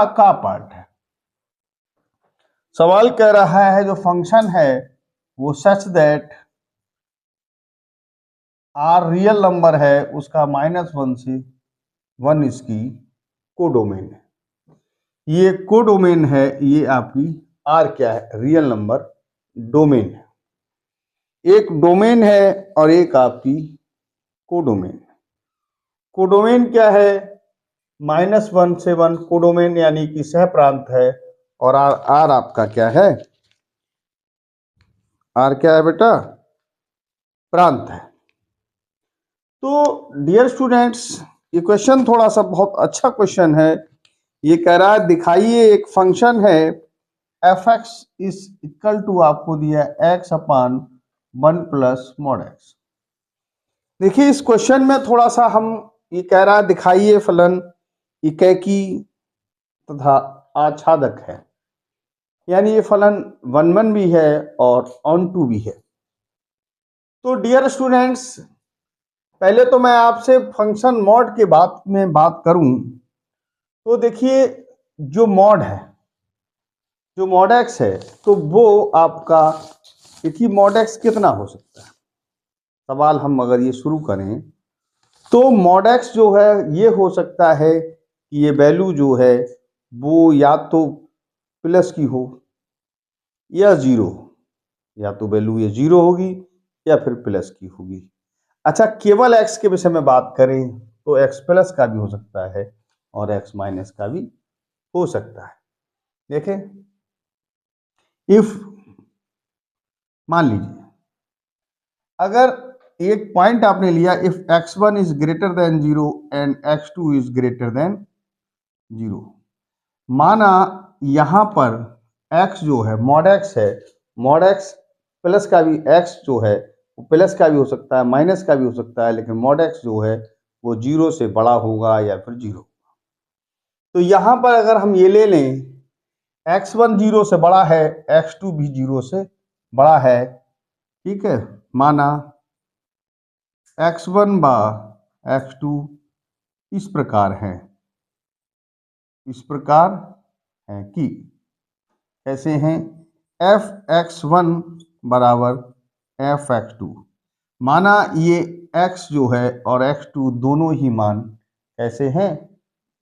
का पार्ट है। सवाल कह रहा है जो फंक्शन है वो such that are real number है, उसका -1 से 1 इसकी कोडोमेन है। ये कोडोमेन है, ये आपकी आर क्या है, रियल नंबर डोमेन है। एक डोमेन है और एक आपकी कोडोमेन। कोडोमेन क्या है? -1 से 1 कोडोमेन यानी कि सह प्रांत है। और आर आपका क्या है? आर क्या है बेटा? प्रांत है। तो डियर स्टूडेंट्स, ये क्वेश्चन थोड़ा सा बहुत अच्छा क्वेश्चन है। ये कह रहा है दिखाइए एक फंक्शन है f(x) इज इक्वल टू, आपको दिया x/1 + mod x। देखिए इस क्वेश्चन में थोड़ा सा हम, ये कह रहा है दिखाइए फलन इकैकी तथा आच्छादक है, यानी ये फलन 1/1 भी है और ऑन टू भी है। तो डियर स्टूडेंट्स, पहले तो मैं आपसे फंक्शन मॉड के बात में बात करूं तो देखिए जो मॉड है, जो मॉड एक्स है, तो वो आपका, देखिए मॉड एक्स कितना हो सकता है। सवाल हम अगर ये शुरू करें तो मॉड एक्स जो है ये हो सकता है कि ये वैल्यू जो है वो या तो प्लस की हो या 0, या तो वैल्यू ये 0 होगी या फिर प्लस की होगी। अच्छा, केवल x के विषय में बात करें तो x प्लस का भी हो सकता है और x माइनस का भी हो सकता है। देखें, इफ मान लीजिए अगर एक पॉइंट आपने लिया, if x1 is greater than 0 and x2 is greater than 0, माना यहां पर x जो है मॉड x है, मॉड x प्लस का भी, x जो है वो प्लस का भी हो सकता है माइनस का भी हो सकता है, लेकिन मॉड x जो है वो 0 से बड़ा होगा या फिर 0। तो यहां पर अगर हम ये ले लें x1 0 से बड़ा है, x2 भी 0 से बड़ा है, ठीक है, माना x1 बा x2 इस प्रकार है, इस प्रकार है कि कैसे हैं, f(x1) बराबर f(x2), माना ये x जो है और x2 दोनों ही मान कैसे हैं,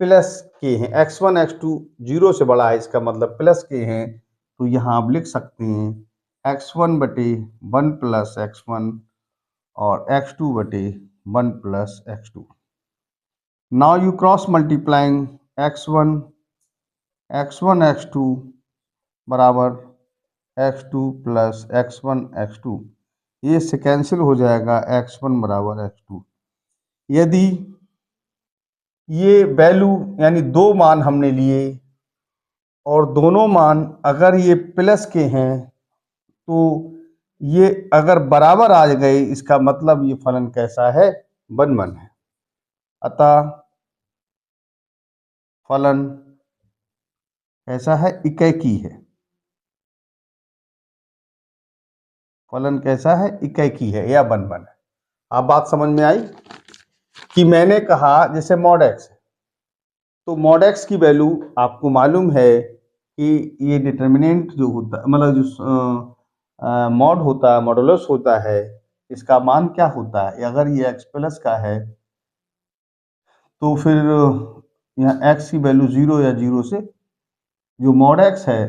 प्लस के हैं। x1 x2 0 से बड़ा है, इसका मतलब प्लस के हैं, तो यहाँ आप लिख सकते हैं x1 बटे 1 प्लस x1 और x2 बटे 1 plus x2। Now you cross multiplying x1 x2 बराबर x2 प्लस x1 x2, ये से कैंसिल हो जाएगा, x1 बराबर x2। यदि ये वैल्यू यानी दो मान हमने लिए और दोनों मान अगर ये प्लस के हैं तो ये अगर बराबर आ गए, इसका मतलब ये फलन कैसा है, 1-1 है। अतः फलन कैसा है, इकैकी है। फलन कैसा है, इकैकी है या 1-1 है। आप बात समझ में आई कि मैंने कहा जैसे मॉड x है, तो मॉड x की वैल्यू आपको मालूम है कि ये डिटर्मिनेंट जो होता है, मतलब जो मॉड होता है, मॉडुलस होता है, इसका मान क्या होता है, अगर ये x प्लस का है तो फिर यहाँ x की वैल्यू 0 या 0 से, जो मॉड x है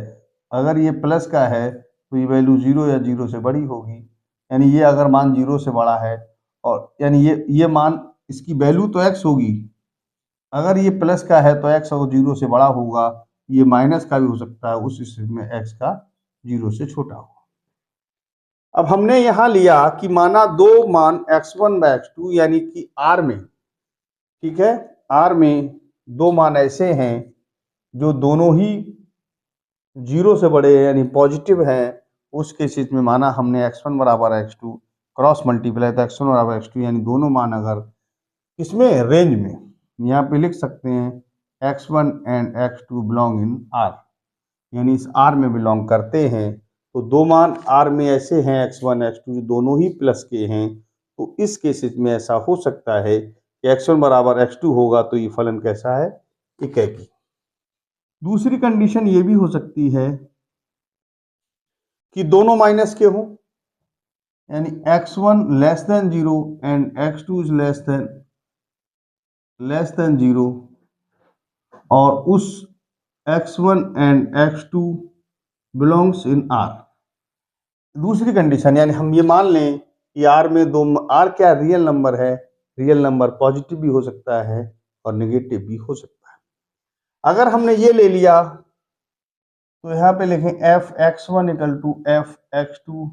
अगर ये प्लस का है तो ये वैल्यू 0 या 0 से बड़ी होगी, यानी ये अगर मान 0 से बड़ा है और यानी ये मान, इसकी वैल्यू तो x होगी, अगर ये प्लस का है तो x और 0 से बड़ा होगा, ये माइनस का भी हो सकता है, उस स्थिति में x का 0 से छोटा होगा। अब हमने यहाँ लिया कि माना दो मान x1 व x2 यानी कि R में, ठीक है, R में दो मान ऐसे हैं जो दोनों ही 0 से बड़े यानी पॉजिटिव हैं, उस केसेस में माना हमने x1 बराबर x2 क्रॉस मल्टीप्लाई, तो x1 बराबर x2 यानी दोनों मान अगर इसमें रेंज में, यहाँ पे लिख सकते हैं x1 and x2 belong in R, यानी इस R में बिलोंग करते हैं, तो दो मान R में ऐसे हैं x1 x2 जो दोनों ही प्लस के हैं, तो इस केसेस में ऐसा हो सकता है कि x1 बराबर x2 होगा, तो ये फलन कैसा है, इकैकी। दूसरी कंडीशन ये भी हो सकती है कि दोनों माइनस के हों, यानी x1 less than 0 and x2 is less than 0, और उस x1 and x2 belongs in R। दूसरी कंडीशन यानी हम ये मान लें कि R में दो, R क्या रियल नंबर है, रियल नंबर पॉजिटिव भी हो सकता है और नेगेटिव भी हो सकता है। अगर हमने ये ले लिया तो यहाँ पे लिखें f(x1) इक्वल टू f(x2),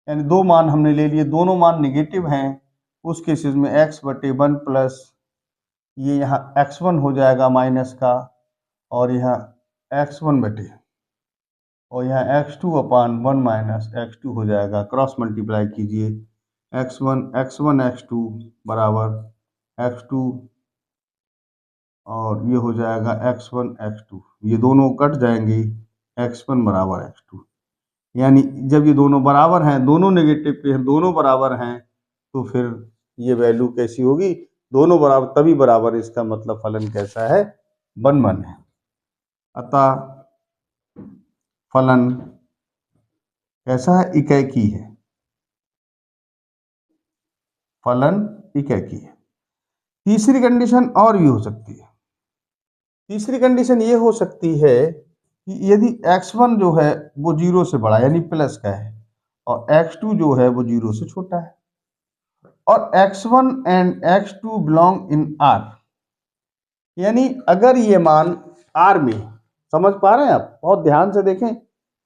यानी दो मान हमने ले लिए, दोनों मान नेगेटिव हैं, उस केसेस में x बटे 1 प्लस ये यहाँ x1 हो जाएगा माइनस का, और यहाँ x1 बटे और यहाँ x2 अपान 1 माइनस x2 हो जाएगा। क्रॉस मल्टीप्लाई कीजिए, x1 x2 बराबर x2 और ये हो जाएगा x1 x2, ये दोनों कट जाएंगे, x1 बराबर x2, यानी जब ये दोनों बराबर हैं, दोनों नेगेटिव पे हैं, दोनों बराबर हैं, तो फिर ये वैल्यू कैसी होगी, दोनों बराबर, तभी बराबर, इसका मतलब फलन कैसा है, 1-1 है। अतः फलन कैसा है, इकैकी है। फलन इकैकी है। तीसरी कंडीशन और भी हो सकती है। तीसरी कंडीशन ये हो सकती है कि यदि x1 जो है वो 0 से बड़ा यानी प्लस का है और x2 जो है वो 0 से छोटा है, और x1 and x2 belong in R, यानी अगर ये मान R में, समझ पा रहे हैं आप, बहुत ध्यान से देखें,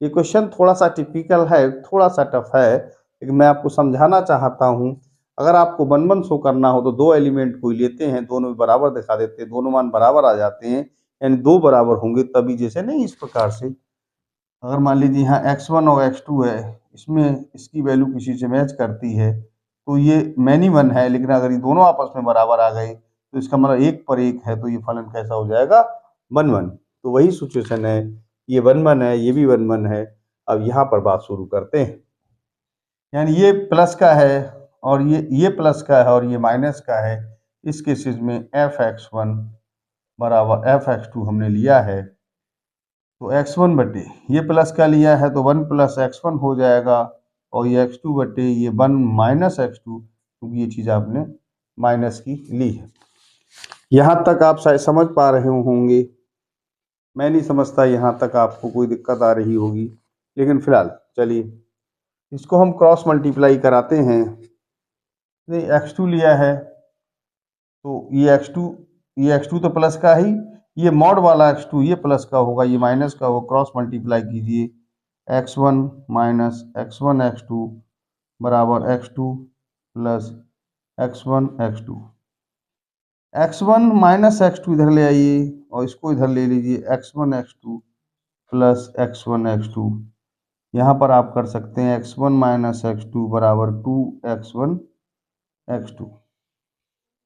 ये क्वेश्चन थोड़ा सा टिपिकल है, थोड़ा सा टफ है, लेकिन मैं आपको समझाना चाहता हूं। अगर आपको 1 1 शो करना हो तो दो एलिमेंट को लेते हैं, दोनों बराबर दिखा देते हैं, दोनों मान बराबर आ जाते हैं, यानी दो बराबर होंगे तभी, जैसे नहीं इस प्रकार से। अगर मान लीजिए यहाँ x1 और x2 है, इसमें इसकी वैल्यू किसी से मैच करती है तो ये मैनी वन है, लेकिन अगर ये दोनों आपस में बराबर आ गए तो इसका मतलब एक पर एक है, तो ये फलन कैसा हो जाएगा? 1 1। तो वही सिचुएशन है, ये 1 1 है, ये भी 1 1 है। अब यहाँ पर बात शुरू करते हैं, यानी ये प्लस का है और ये प्लस का है और ये माइनस का है। इस केसेस में f(x1) बराबर f(x2) हमने लिया है, तो x1 बटे ये प्लस का लिया है तो 1 + x1 हो जाएगा, और ये x2 बटे ये 1 - x2, क्योंकि ये चीज़ आपने माइनस की ली है। यहाँ तक आप शायद समझ पा रहे होंगे, मैं नहीं समझता यहाँ तक आपको कोई दिक्कत आ रही होगी, लेकिन फिलहाल चलिए इसको हम क्रॉस मल्टीप्लाई कराते हैं। x2 लिया है तो ये x2 तो प्लस का ही, ये मॉड वाला x2 ये प्लस का होगा, ये माइनस का होगा, क्रॉस मल्टीप्लाई कीजिए, x1 - x1 x2 बराबर x2 + x1 x2। x1 - x2 इधर ले आइए और इसको इधर ले लीजिए, x1 x2 + x1 x2। यहाँ पर आप कर सकते हैं x1 - x2 बराबर 2x1 x2।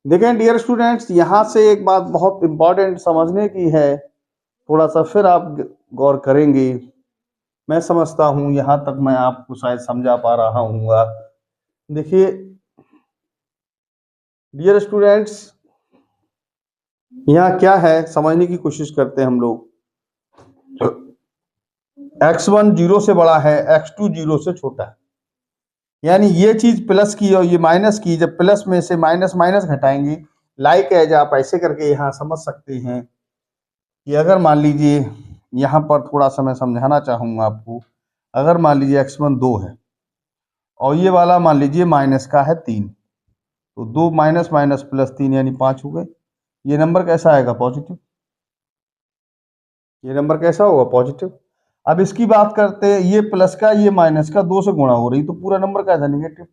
देखें डियर स्टूडेंट्स, यहाँ से एक बात बहुत इंपॉर्टेंट समझने की है, थोड़ा सा फिर आप गौर करेंगे। मैं समझता हूँ यहाँ तक मैं आपको शायद समझा पा रहा हूँगा। देखिए डियर स्टूडेंट्स, यहाँ क्या है समझने की कोशिश करते हैं हम लोग। x1 0 से बड़ा है, x2 0 से छोटा है, यानी ये चीज प्लस की और ये माइनस की, जब प्लस में से माइनस माइनस घटाएंगे, लाइक एज आप ऐसे करके यहाँ समझ सकते हैं कि अगर मान लीजिए, यहाँ पर थोड़ा सा मैं समझाना चाहूँगा आपको। अगर मान लीजिए x1 2 है और ये वाला मान लीजिए माइनस का है 3, तो 2 माइनस माइनस प्लस 3 यानी 5 हो गए। ये नंबर कैसा आएगा? पॉजिटिव। ये नंबर कैसा होगा? पॉजिटिव। अब इसकी बात करते हैं, ये प्लस का ये माइनस का 2 से गुणा हो रही, तो पूरा नंबर कैसा? निगेटिव।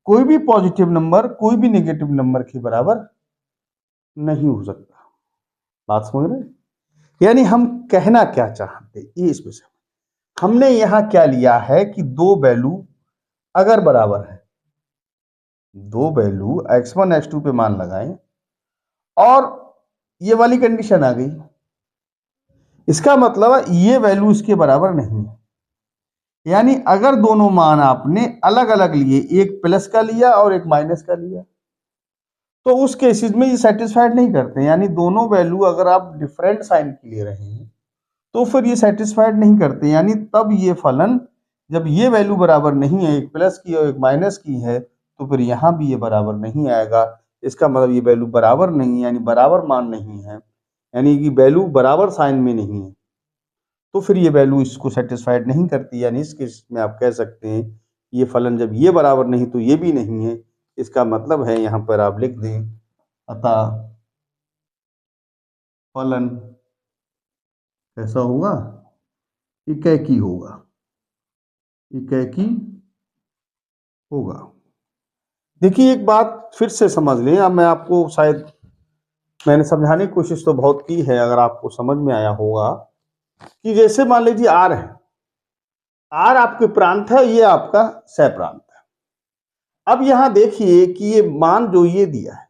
कोई भी पॉजिटिव नंबर कोई भी नेगेटिव नंबर के बराबर नहीं हो सकता। बात समझ रहे? यानी हम कहना क्या चाहते हैं, ये इसमें से हमने यहां क्या लिया है कि दो वैल्यू अगर बराबर है, दो वैल्यू x1 x2 पे मान लगाएं और ये वाली कंडीशन आ गई, इसका मतलब ये वैल्यू इसके बराबर नहीं है। यानी अगर दोनों मान आपने अलग अलग लिए, एक प्लस का लिया और एक माइनस का लिया, तो उस केसेस में ये सेटिस्फाइड नहीं करते। यानी दोनों वैल्यू अगर आप डिफरेंट साइन के ले रहे हैं तो फिर ये सेटिस्फाइड नहीं करते, यानी तब ये फलन, जब ये वैल्यू बराबर नहीं है, एक प्लस की और एक माइनस की है, तो फिर यहाँ भी ये बराबर नहीं आएगा। इसका मतलब ये वैल्यू बराबर नहीं है, यानी बराबर मान नहीं है, यानी कि वैल्यू बराबर साइन में नहीं है, तो फिर ये वैल्यू इसको सेटिस्फाइड नहीं करती। यानी इस केस में आप कह सकते हैं ये फलन जब ये बराबर नहीं तो ये भी नहीं है। इसका मतलब है यहाँ पर आप लिख दें, अतः फलन कैसा होगा? इकैकी होगा, इकैकी होगा। देखिए एक बात फिर से समझ लें, अब मैं आपको शायद, मैंने समझाने की कोशिश तो बहुत की है, अगर आपको समझ में आया होगा कि जैसे मान लीजिए आर है, आर आपके प्रांत है, ये आपका सह प्रांत है। अब यहां देखिए कि ये मान जो ये दिया है,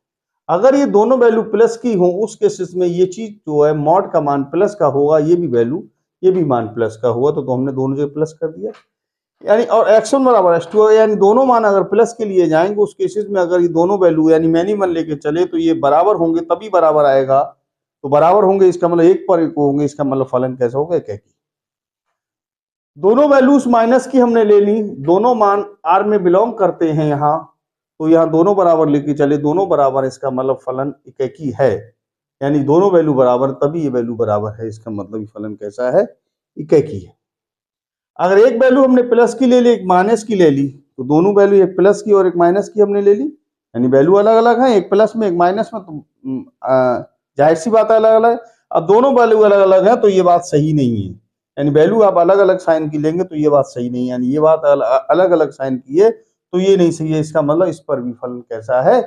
अगर ये दोनों वैल्यू प्लस की हो, उस केसेस में ये चीज जो है मॉड का मान प्लस का होगा, ये भी वैल्यू, ये भी मान प्लस का होगा, तो हमने दोनों जगह प्लस कर दिया। यानी और x1 बराबर x2, यानी दोनों मान अगर प्लस के लिए जाएंगे, उस केसेस में अगर ये दोनों वैल्यू यानी मैनी मन लेके चले तो ये बराबर होंगे, तभी बराबर आएगा। तो बराबर होंगे इसका मतलब एक पर एक होंगे, इसका मतलब फलन कैसा होगा? क्या की दोनों वैल्यूज माइनस की हमने ले ली, दोनों मान आर में बिलोंग करते हैं यहाँ, तो यहाँ दोनों बराबर लेके चले, दोनों बराबर, इसका मतलब फलन इकैकी है। यानी दोनों वैल्यू बराबर तभी ये वैल्यू बराबर है, इसका मतलब फलन कैसा है? इकैकी है। अगर एक वैल्यू हमने प्लस की ले ली, एक माइनस की ले ली, तो दोनों वैल्यू एक प्लस की और एक माइनस की हमने ले ली, यानी वैल्यू अलग अलग है, एक प्लस में एक माइनस में, तो जाहिर सी बात है अलग अलग। अब दोनों वैल्यू अलग अलग है तो ये बात सही नहीं है, यानी वैल्यू आप अलग अलग साइन की लेंगे तो ये बात सही नहीं है, यानी ये बात अलग अलग साइन की है तो ये नहीं सही है। इसका मतलब इस पर भी फलन कैसा है,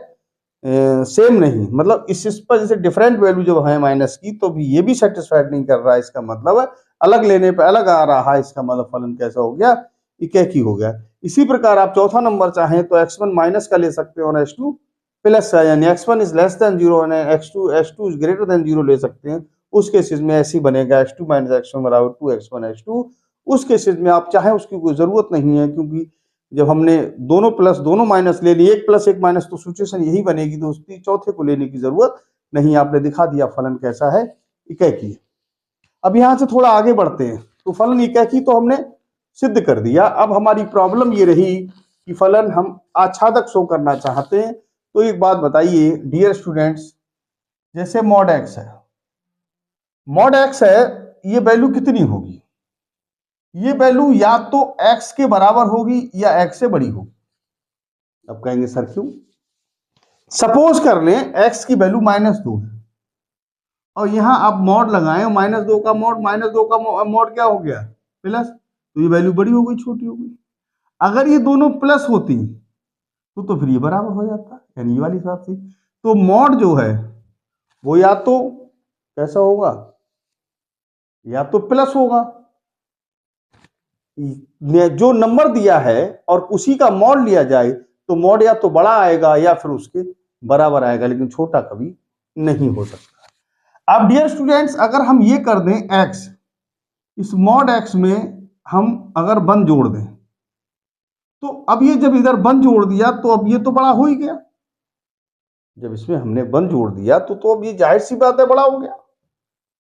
सेम नहीं, मतलब इस पर जैसे डिफरेंट वैल्यू जो है माइनस की, तो भी ये भी सेटिस्फाइड नहीं कर रहा है, इसका मतलब है अलग लेने पे अलग आ रहा है, इसका मतलब फलन कैसा हो गया, इकैकी हो गया। इसी प्रकार आप चौथा नंबर चाहें तो x1 माइनस का ले सकते हैं और x2 प्लस का, यानी x1 इज लेस देन 0 और x2 इज ग्रेटर देन 0 ले सकते हैं। उस केसेस में ऐसे ही बनेगा x2 माइनस x1 बराबर 2x1 x2। उस केसेस में आप चाहें उसकी कोई जरूरत नहीं है, क्योंकि जब हमने दोनों प्लस दोनों माइनस ले लिए, एक प्लस एक माइनस, तो सिचुएशन यही बनेगी, तो उसकी चौथे को लेने की जरूरत नहीं। आपने दिखा दिया फलन कैसा है, इकैकी। अब यहां से थोड़ा आगे बढ़ते हैं, तो फलन इकैकी तो हमने सिद्ध कर दिया। अब हमारी प्रॉब्लम ये रही कि फलन हम आच्छादक शो करना चाहते हैं। तो एक बात बताइए डियर स्टूडेंट्स, जैसे मॉड एक्स है, मॉड एक्स है, ये वैल्यू कितनी होगी, ये वैल्यू या तो x के बराबर होगी या x से बड़ी होगी। अब कहेंगे सर क्यों? सपोज कर लें x की वैल्यू -2 है और यहां आप मॉड लगाएं, -2 का मॉड, -2 का मॉड क्या हो गया, प्लस, तो ये वैल्यू बड़ी हो गई छोटी हो गई। अगर ये दोनों प्लस होती तो फिर ये बराबर हो जाता, यानी ये वाली हिसाब से। तो मॉड जो है वो या तो कैसा होगा, या तो प्लस होगा, जो नंबर दिया है और उसी का मॉड लिया जाए तो मॉड या तो बड़ा आएगा या फिर उसके बराबर आएगा, लेकिन छोटा कभी नहीं हो सकता। अब डियर स्टूडेंट्स, अगर हम ये कर दें x, इस मॉड x में हम अगर 1 जोड़ दें, तो अब ये जब इधर 1 जोड़ दिया तो अब ये तो बड़ा हो ही गया। जब इसमें हमने 1 जोड़ दिया तो अब ये जाहिर सी बात है बड़ा हो गया।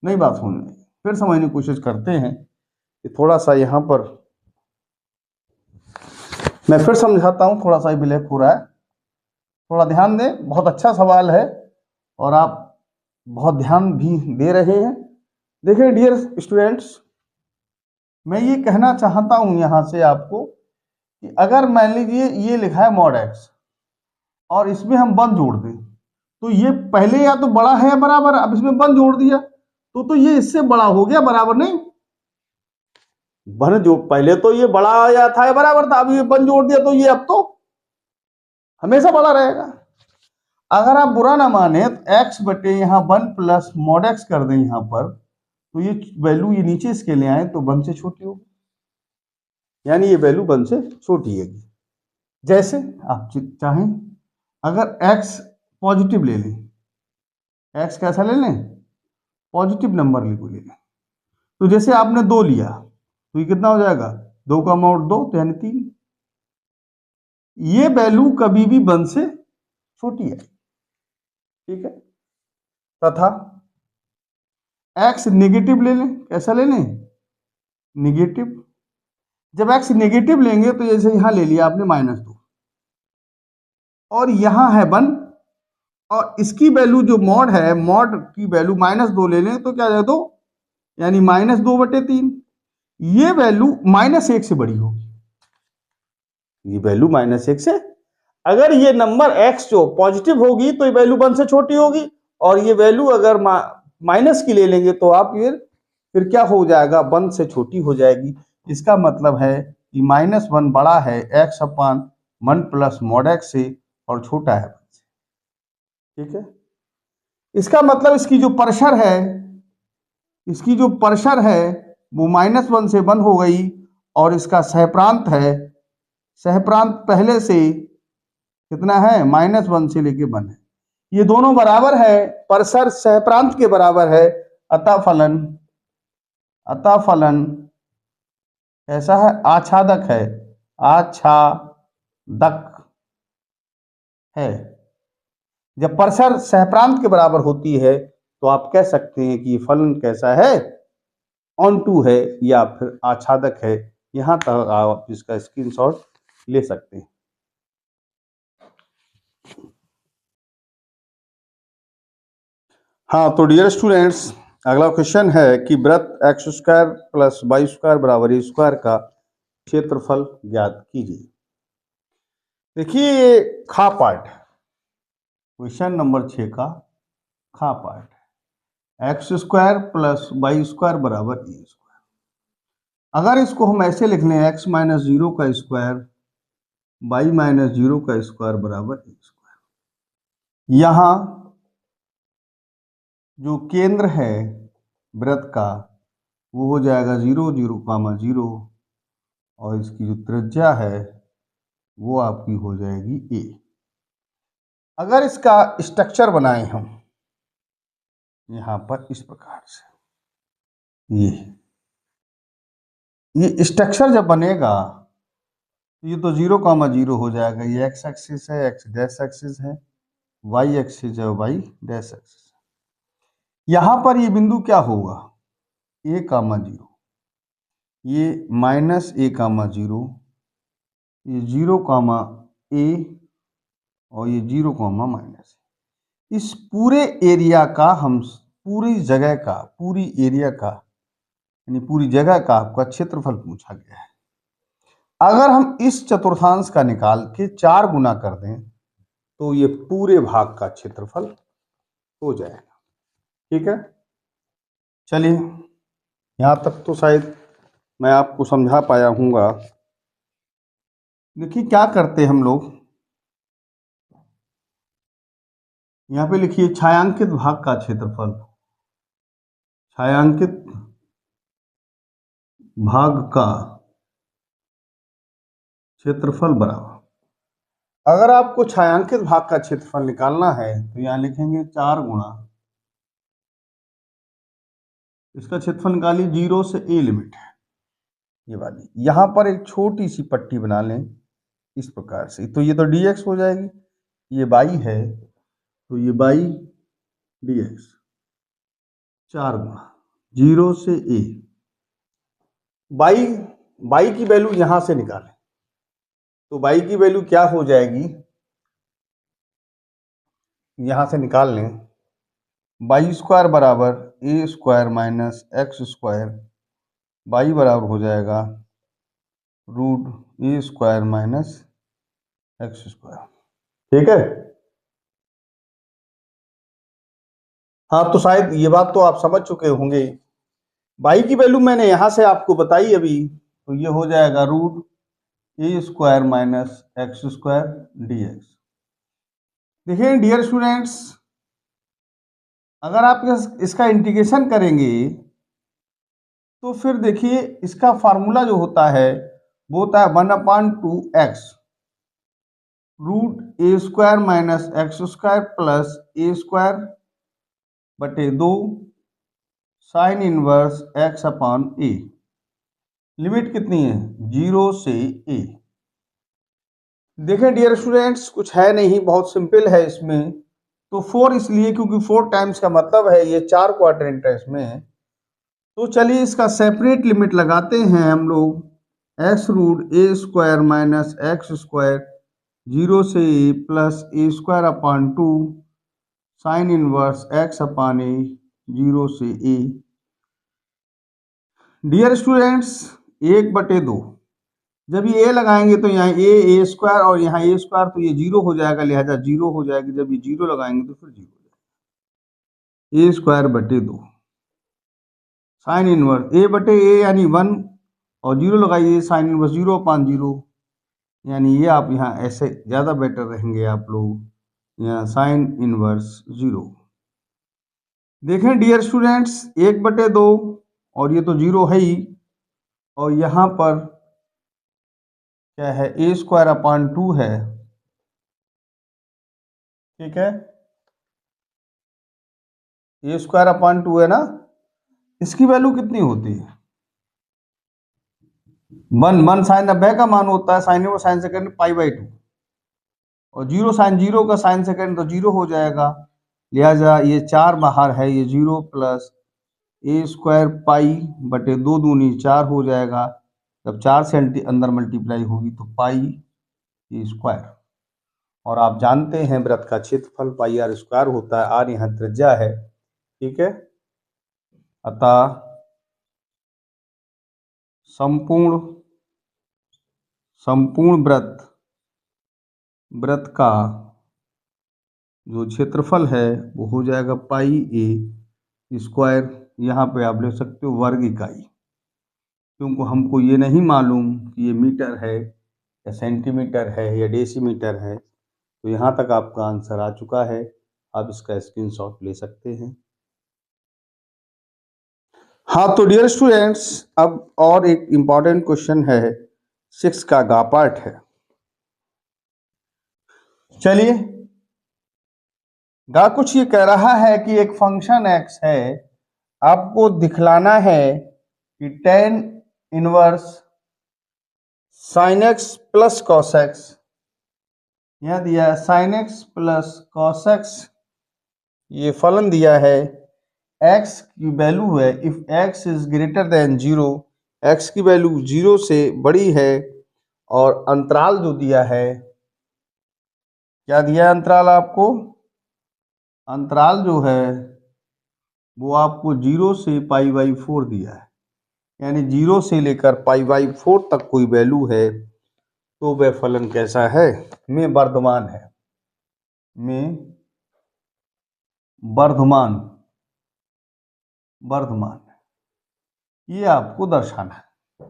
नहीं बात समझ में, फिर समझने की कोशिश करते हैं कि थोड़ा सा यहां पर मैं फिर समझाता हूं, थोड़ा सा ब्लैक हो रहा है, थोड़ा ध्यान दें। बहुत अच्छा सवाल है और आप बहुत ध्यान भी दे रहे हैं। देखिए डियर स्टूडेंट्स, मैं ये कहना चाहता हूं यहां से आपको कि अगर मान लीजिए ये लिखा है मॉड एक्स और इसमें हम 1 जोड़ दें, तो ये पहले या तो बड़ा है या बराबर, अब इसमें 1 जोड़ दिया तो ये इससे बड़ा हो गया, बराबर नहीं। 1 जो पहले तो ये बड़ा या था या बराबर था, अब ये 1 जोड़ दिया तो ये अब तो हमेशा बड़ा रहेगा। अगर आप बुरा ना माने तो x बटे यहाँ 1 प्लस मॉड एक्स कर दें यहाँ पर, तो ये वैल्यू ये नीचे इसके ले आए तो 1 से छोटी होगी, यानी ये वैल्यू 1 से छोटी है। जैसे आप चाहें अगर x पॉजिटिव ले लें, x कैसा ले लें, पॉजिटिव नंबर ले लें, तो जैसे आपने 2 लिया तो ये कितना हो जाएगा, 2 का मॉड 2 तो यानी 3। ये वैल्यू कभी भी 1 से छोटी है, ठीक है। तथा x नेगेटिव ले लें, कैसा ले लें, नेगेटिव। जब x नेगेटिव लेंगे तो जैसे यहां ले लिया आपने -2 और यहां है 1 और इसकी वैल्यू जो मॉड है, मॉड की वैल्यू -2 ले लें तो क्या है 2, यानी -2/3। ये वैल्यू -1 से बड़ी होगी, ये वैल्यू -1 से, अगर ये नंबर x जो पॉजिटिव होगी तो ये वैल्यू 1 से छोटी होगी, और ये वैल्यू अगर माइनस की ले लेंगे तो आप ये फिर क्या हो जाएगा, 1 से छोटी हो जाएगी। इसका मतलब है कि -1 बड़ा है x/1 प्लस मॉड x से और छोटा है 1 से, ठीक है। इसका मतलब इसकी जो परशर है, इसकी जो परशर है वो -1 से 1 हो गई, और इसका सहप्रांत है, सहप्रांत पहले से कितना है, -1 से लेके 1 है, ये दोनों बराबर है, परसर सहप्रांत के बराबर है। अतः फलन ऐसा है, आच्छादक है, आच्छादक है। जब परसर सहप्रांत के बराबर होती है तो आप कह सकते हैं कि फलन कैसा है, ऑनटू है या फिर आच्छादक है। यहां तक आप इसका स्क्रीनशॉट ले सकते हैं। हाँ, तो डियर स्टूडेंट्स, अगला क्वेश्चन है कि वृत्त x² + y² = a² का क्षेत्रफल ज्ञात कीजिए। देखिए ये खा पार्ट, क्वेश्चन नंबर 6 का खा part, x square plus y square बराबर ए स्क्वायर। अगर इसको हम ऐसे लिख लें एक्स माइनस जीरो का स्क्वायर वाई माइनस जीरो का स्क्वायर बराबर ए स्क्वायर। यहाँ जो केंद्र है वृत्त का वो हो जाएगा 0 0 कामा 0, और इसकी जो त्रिज्या है वो आपकी हो जाएगी ए। अगर इसका स्ट्रक्चर बनाए हम यहाँ पर इस प्रकार से, ये स्ट्रक्चर जब बनेगा तो ये तो 0 कामा 0 हो जाएगा, ये एक्स एक्सिस है, एक्स डैश एक्सिस है, वाई एक्सिस है, वाई डैश एक्सिस है। यहाँ पर ये बिंदु क्या होगा, ए कामा 0, ये माइनस ए कामा 0, ये 0 कामा ए, और ये 0 कामा माइनस। इस पूरे एरिया का हम पूरी जगह का, पूरी एरिया का यानी पूरी जगह का आपका क्षेत्रफल पूछा गया है। अगर हम इस चतुर्थांश का निकाल के 4 गुना कर दें तो ये पूरे भाग का क्षेत्रफल हो जाएगा। ठीक है, चलिए यहां तक तो शायद मैं आपको समझा पाया हूँगा। देखिए क्या करते हम लोग, यहाँ पे लिखिए छायांकित भाग का क्षेत्रफल, छायांकित भाग का क्षेत्रफल बराबर, अगर आपको छायांकित भाग का क्षेत्रफल निकालना है तो यहाँ लिखेंगे 4 गुणा, इसका क्षेत्रफल निकालिए 0 से ए लिमिट है ये वाली। यहाँ पर एक छोटी सी पट्टी बना लें इस प्रकार से, तो ये तो dx हो जाएगी, ये y है तो ये y dx, 4 गुणा 0 से a, y की वैल्यू यहां से निकालें तो y की वैल्यू क्या हो जाएगी, यहां से निकाल लें, वाई स्क्वायर बराबर ए square minus X square, Y बराबर हो जाएगा root A square minus X square. ठीक है, हाँ तो शायद ये बात तो आप समझ चुके होंगे। वाई की वैल्यू मैंने यहां से आपको बताई अभी, तो ये हो जाएगा root A square minus X square dx। देखिए डियर स्टूडेंट्स, अगर आप इसका इंटीग्रेशन करेंगे तो फिर देखिए इसका फार्मूला जो होता है वो होता है 1/2x root A square minus X square plus A square बटे 2 sine inverse X upon A. Limit कितनी है, 0 से ए। देखें डियर स्टूडेंट्स, कुछ है नहीं, बहुत सिंपल है इसमें। तो 4 इसलिए क्योंकि 4 टाइम्स का मतलब है ये 4 क्वाड्रेंट है इसमें। तो चलिए इसका सेपरेट लिमिट लगाते हैं हम लोग, X root A square minus X square 0 से A plus A square upon 2 sine inverse X upon A 0 से ए। डियर स्टूडेंट्स 1/2, जब ये a लगाएंगे तो यहाँ ए स्क्वायर और यहाँ ए स्क्वायर, तो ये 0 हो जाएगा, लिहाजा 0 हो जाएगी। जब ये 0 लगाएंगे तो फिर 0 हो जाएगा, ए स्क्वायर बटे 2 साइन इनवर्स ए बटे ए यानी 1, और 0 लगाइए साइन इनवर्स 0 अपॉन 0, यानी ये आप यहाँ ऐसे ज़्यादा बेटर रहेंगे आप लोग, यहाँ साइन इनवर्स 0। देखें डियर स्टूडेंट्स 1/2 और ये तो 0 है ही, और यहाँ पर क्या है, ए स्क्वायर अपॉन 2 है। ठीक है, ए स्क्वायर अपॉन 2 है ना, इसकी वैल्यू कितनी होती है, 1 साइन 90 का मान होता है, साइन इनवर्स साइन सेकंड π/2, और 0 साइन 0 का साइन सेकंड तो 0 हो जाएगा, लिहाजा ये 4 बाहर है, ये 0 प्लस ए स्क्वायर पाई बटे 2 दूनी 4 हो जाएगा। जब 4 से अंदर मल्टीप्लाई होगी तो पाई ए स्क्वायर, और आप जानते हैं वृत्त का क्षेत्रफल पाई आर स्क्वायर होता है, आर यहाँ त्रिज्या है। ठीक है, अतः संपूर्ण संपूर्ण वृत्त का जो क्षेत्रफल है वो हो जाएगा पाई ए स्क्वायर। यहाँ पे आप ले सकते हो वर्ग इकाई, क्योंकि हमको ये नहीं मालूम कि ये मीटर है या सेंटीमीटर है या डेसीमीटर है। तो यहाँ तक आपका आंसर आ चुका है, आप इसका स्क्रीनशॉट ले सकते हैं। हाँ तो डियर स्टूडेंट्स, अब और एक इम्पॉर्टेंट क्वेश्चन है, 6 का गा पार्ट है। चलिए, गा कुछ ये कह रहा है कि एक फंक्शन x है, आपको दिखलाना है कि tan inverse sin x plus cos x, यह दिया है sin x plus cos x, ये फलन दिया है। x की वैल्यू है if x is greater than 0, x की वैल्यू 0 से बड़ी है, और अंतराल जो दिया है, क्या दिया है अंतराल आपको? अंतराल जो है वो आपको 0 से π/4 दिया है, यानी 0 से लेकर π/4 तक कोई वैल्यू है तो वह फलन कैसा है? में वर्धमान है, में वर्धमान ये आपको दर्शाना है।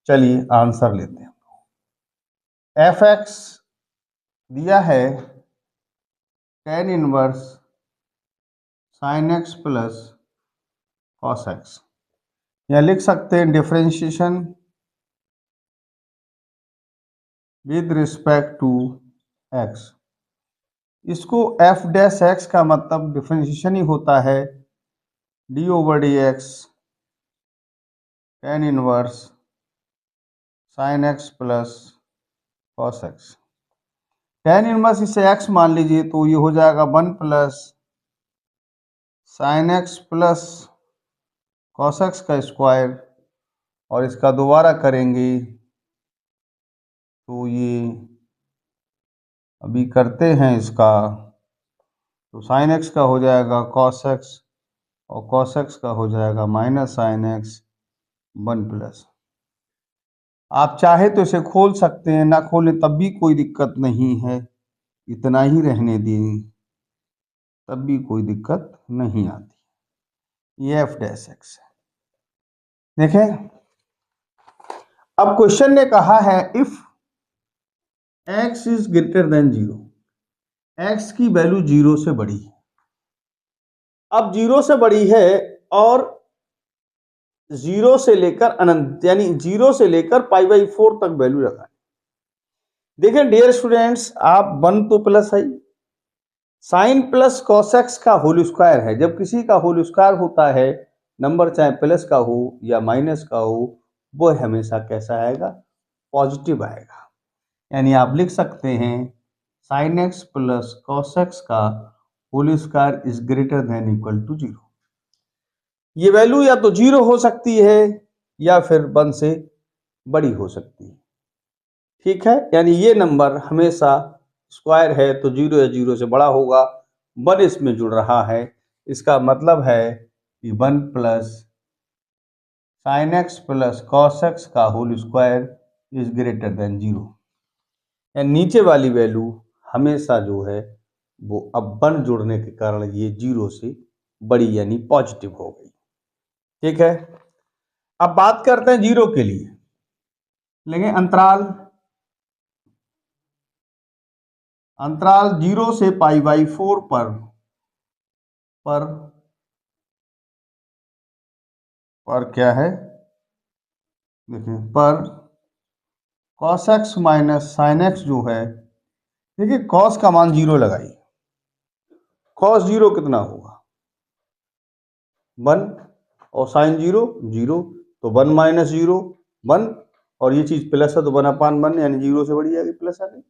चलिए आंसर लेते हैं। f(x) दिया है tan inverse sin x plus cos x, या लिख सकते हैं differentiation with respect to x। इसको f डैश x का मतलब डिफरेंशिएशन ही होता है d/dx tan inverse sin x plus cos x। tan inverse इसे x मान लीजिए तो ये हो जाएगा 1 plus sin x plus cos x का स्क्वायर, और इसका दोबारा करेंगे तो ये अभी करते हैं इसका, तो sin x का हो जाएगा cos x और cos x का हो जाएगा माइनस sin x 1 प्लस। आप चाहे तो इसे खोल सकते हैं, ना खोलें तब भी कोई दिक्कत नहीं है, इतना ही रहने दें तब भी कोई दिक्कत नहीं आती। ये f डैश x है। देखें, अब क्वेश्चन ने कहा है if x is greater than 0, x की वैल्यू 0 से बड़ी है। अब 0 से बड़ी है और 0 से लेकर अनंत, यानी 0 से लेकर π/4 तक वैल्यू लगाए। देखें डियर स्टूडेंट्स, आप 1 तो प्लस है, साइन प्लस कॉस एक्स का होल स्क्वायर है। जब किसी का होल स्क्वायर होता है, नंबर चाहे प्लस का हो या माइनस का हो, वो हमेशा कैसा आएगा? पॉजिटिव आएगा। यानी आप लिख सकते हैं sine x plus cos X का whole square is greater than equal to 0। ये वैल्यू या तो 0 हो सकती है या फिर 1 से बड़ी हो सकती है। ठीक है, यानी ये नंबर हमेशा स्क्वायर है तो 0 या 0 से बड़ा होगा। 1 इसमें जुड़ रहा है, इसका मतलब है कि 1 plus sine x plus cos X का whole square is greater than 0। यानी नीचे वाली वैल्यू हमेशा जो है वो अब 1 जुड़ने के कारण ये 0 से बड़ी यानी पॉजिटिव हो गई। ठीक है, अब बात करते हैं 0 के लिए। लेकिन अंतराल 0 से π/4 पर क्या है? देखिए, पर cos x minus sine x जो है, देखिए cos का मान 0 लगाइए, cos 0 कितना होगा? 1, और साइन 0 0, तो 1 माइनस 0 1, और ये चीज प्लस है तो 1/1 यानी 0 से बड़ी आएगी, प्लस आ गई।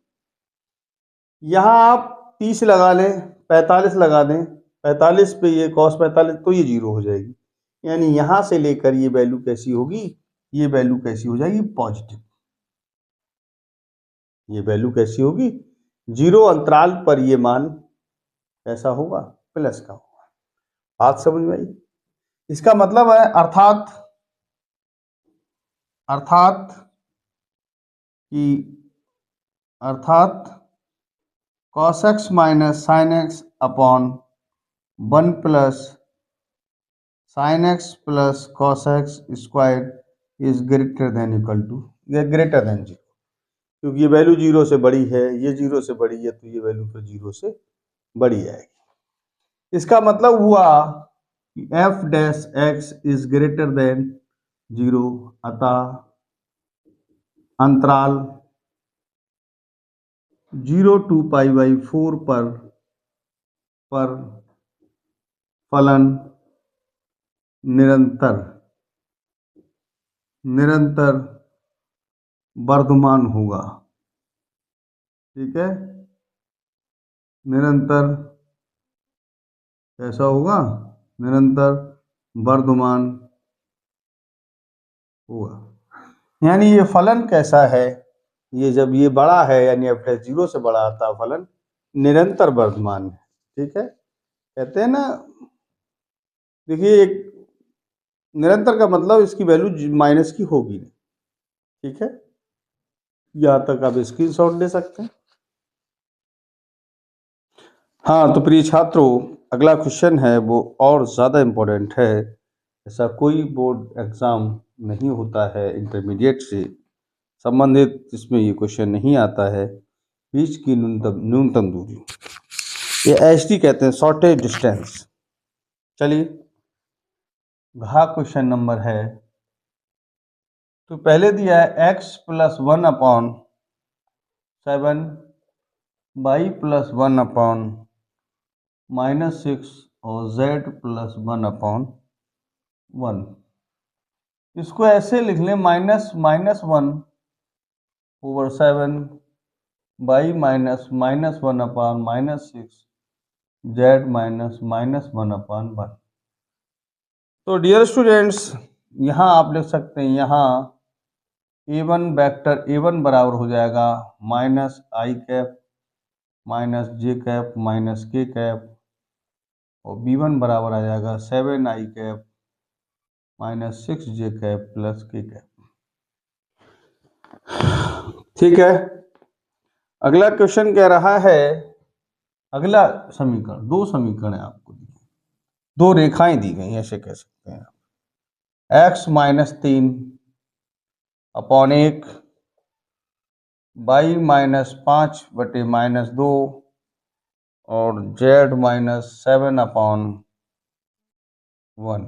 यहाँ आप 30 लगा लें, 45 लगा दें, 45 पे ये cos 45 तो ये 0 हो जाएगी। यानी यहां से लेकर ये वैल्यू कैसी होगी? ये वैल्यू कैसी हो जाएगी? पॉजिटिव। ये वैल्यू कैसी होगी? 0 अंतराल पर ये मान कैसा होगा? प्लस का होगा। बात समझ में आई? इसका मतलब है अर्थात कि अर्थात cos x minus sine x upon 1 plus sine x plus cos x square is greater than equal to, या ग्रेटर देन 0, क्योंकि ये वैल्यू 0 से बड़ी है, ये 0 से बड़ी है, तो ये वैल्यू फिर 0 से बड़ी आएगी। इसका मतलब हुआ कि F dash x is greater than 0, अतः अंतराल 0 to π/4 पर फलन निरंतर वर्धमान होगा। ठीक है, निरंतर कैसा होगा? निरंतर वर्धमान होगा। यानी ये फलन कैसा है? ये जब ये बड़ा है यानी एफ डैश 0 से बड़ा आता है, फलन निरंतर वर्धमान है। ठीक है, कहते हैं ना, देखिए एक निरंतर का मतलब इसकी वैल्यू माइनस की होगी नहीं। ठीक है, यहाँ तक आप स्क्रीनशॉट ले सकते हैं। हाँ, तो प्रिय छात्रों, अगला क्वेश्चन है वो और ज़्यादा इम्पोर्टेंट है। ऐसा कोई बोर्ड एग्ज़ाम नहीं होता है इंटरमीडिएट से संबंधित जिसमें ये क्वेश्चन नहीं आता है। बीच की न्यूनतम दूरी, ये एचडी कहते हैं, शॉर्टेज डिस्टेंस। चलिए, घा क्वेश्चन नंबर है। तो पहले दिया है x plus 1 upon 7 y plus 1 upon -6 और z प्लस 1 अपॉन 1। इसको ऐसे लिख लें, -1 over 7 y minus -1 upon -6 z minus -1 upon 1। तो डियर स्टूडेंट्स, यहाँ आप लिख सकते हैं, यहाँ a1 वेक्टर a1 बराबर हो जाएगा -i cap minus J cap minus के कैप, और b1 बराबर आ जाएगा 7i cap minus 6j cap plus K cap. ठीक है, अगला क्वेश्चन कह रहा है, अगला समीकरण, दो समीकरण है आपको दी, दो रेखाएं दी गई, ऐसे कह सकते हैं आप। x minus 3 upon 1 y minus 5 बटे -2 और z माइनस 7 अपॉन 1,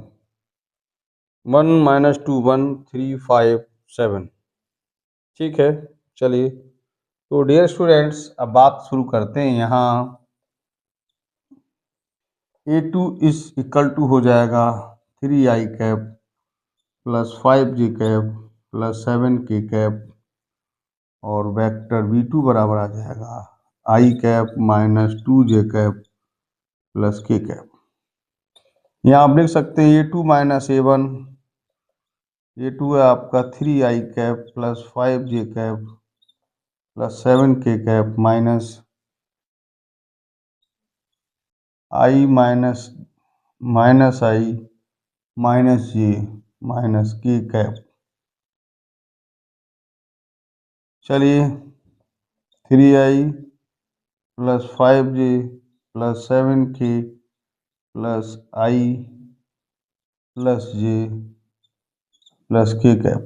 1 माइनस 2 1 3 5 7। ठीक है, चलिए, तो डियर स्टूडेंट्स अब बात शुरू करते हैं। यहाँ a2 इज इक्वल टू हो जाएगा 3i cap plus 5j cap plus 7k cap, और वेक्टर v2 बराबर आ जाएगा i cap minus 2j cap plus k cap. यहाँ आप लिख सकते हैं a2 माइनस a1, a2 है आपका 3i cap plus 5j cap plus 7k cap minus i minus i minus j minus k cap. चलिए, 3i plus 5j plus 7k plus i plus j plus k cap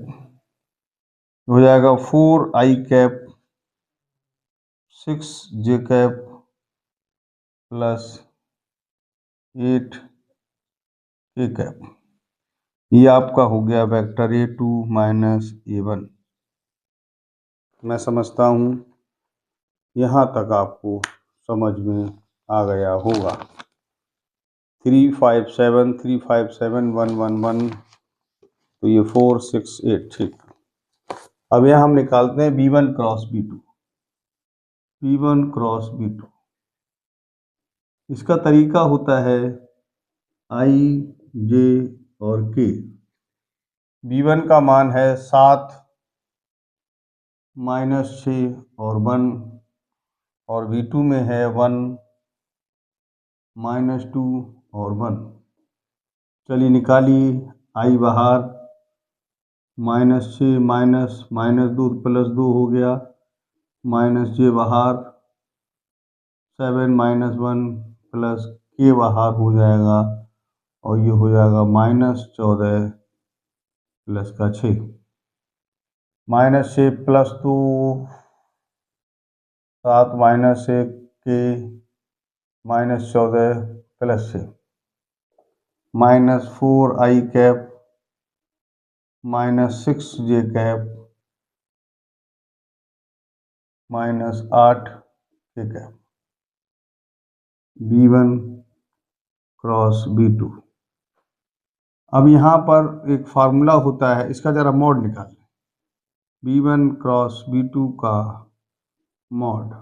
हो जाएगा 4i cap 6j cap plus 8k cap. ये आपका हो गया vector a2 minus a1। मैं समझता हूँ यहाँ तक आपको समझ में आ गया होगा। 3 5 7 3 5 7 1 1 1, तो ये 4 6 8। ठीक, अब यहाँ हम निकालते हैं b1 cross b2, b1 cross b2। इसका तरीका होता है i j और k। b1 का मान है 7 माइनस 6 और 1, और v2 में है 1 माइनस 2 और 1। चलिए निकालिए, i बाहर, -6 माइनस -2 +2 हो गया, -j बाहर, 7 - 1 +k बाहर हो जाएगा और ये हो जाएगा -14 +6, -6 +2 7 - 1 k -14 +6, -4i cap -6j cap -8 k cap, B1 cross B2। अब यहाँ पर एक फार्मूला होता है, इसका जरा मॉड निकाल लें, B1 क्रॉस B2 का मॉड,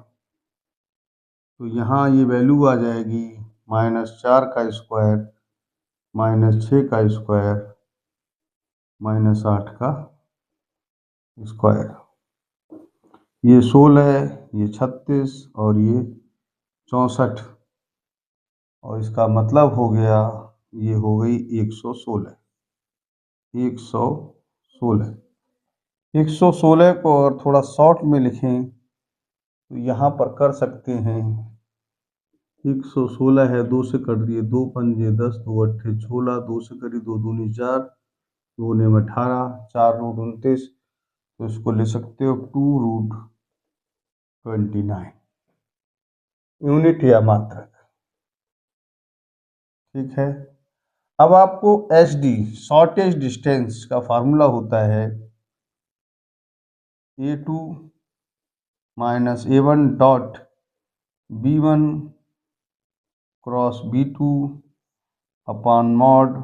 तो यहाँ ये वैल्यू आ जाएगी -4 का स्क्वायर -6 का स्क्वायर -8 का स्क्वायर, ये 16, ये 36 और ये 64, और इसका मतलब हो गया, ये हो गई 116। 116 को और थोड़ा शॉर्ट में लिखें तो यहाँ पर कर सकते हैं, 116 है, 2 से कर दिए, 2 पंजे 10, 2 अट्ठे 16, 2 से करी 2 दूनी 4, 2 ने 18, 4 रूट 29, तो इसको ले सकते हो 2√29 यूनिट या मात्रक। ठीक है, अब आपको SD शॉर्टेज डिस्टेंस का फार्मूला होता है A2 - A1 dot B1 cross B2 upon mod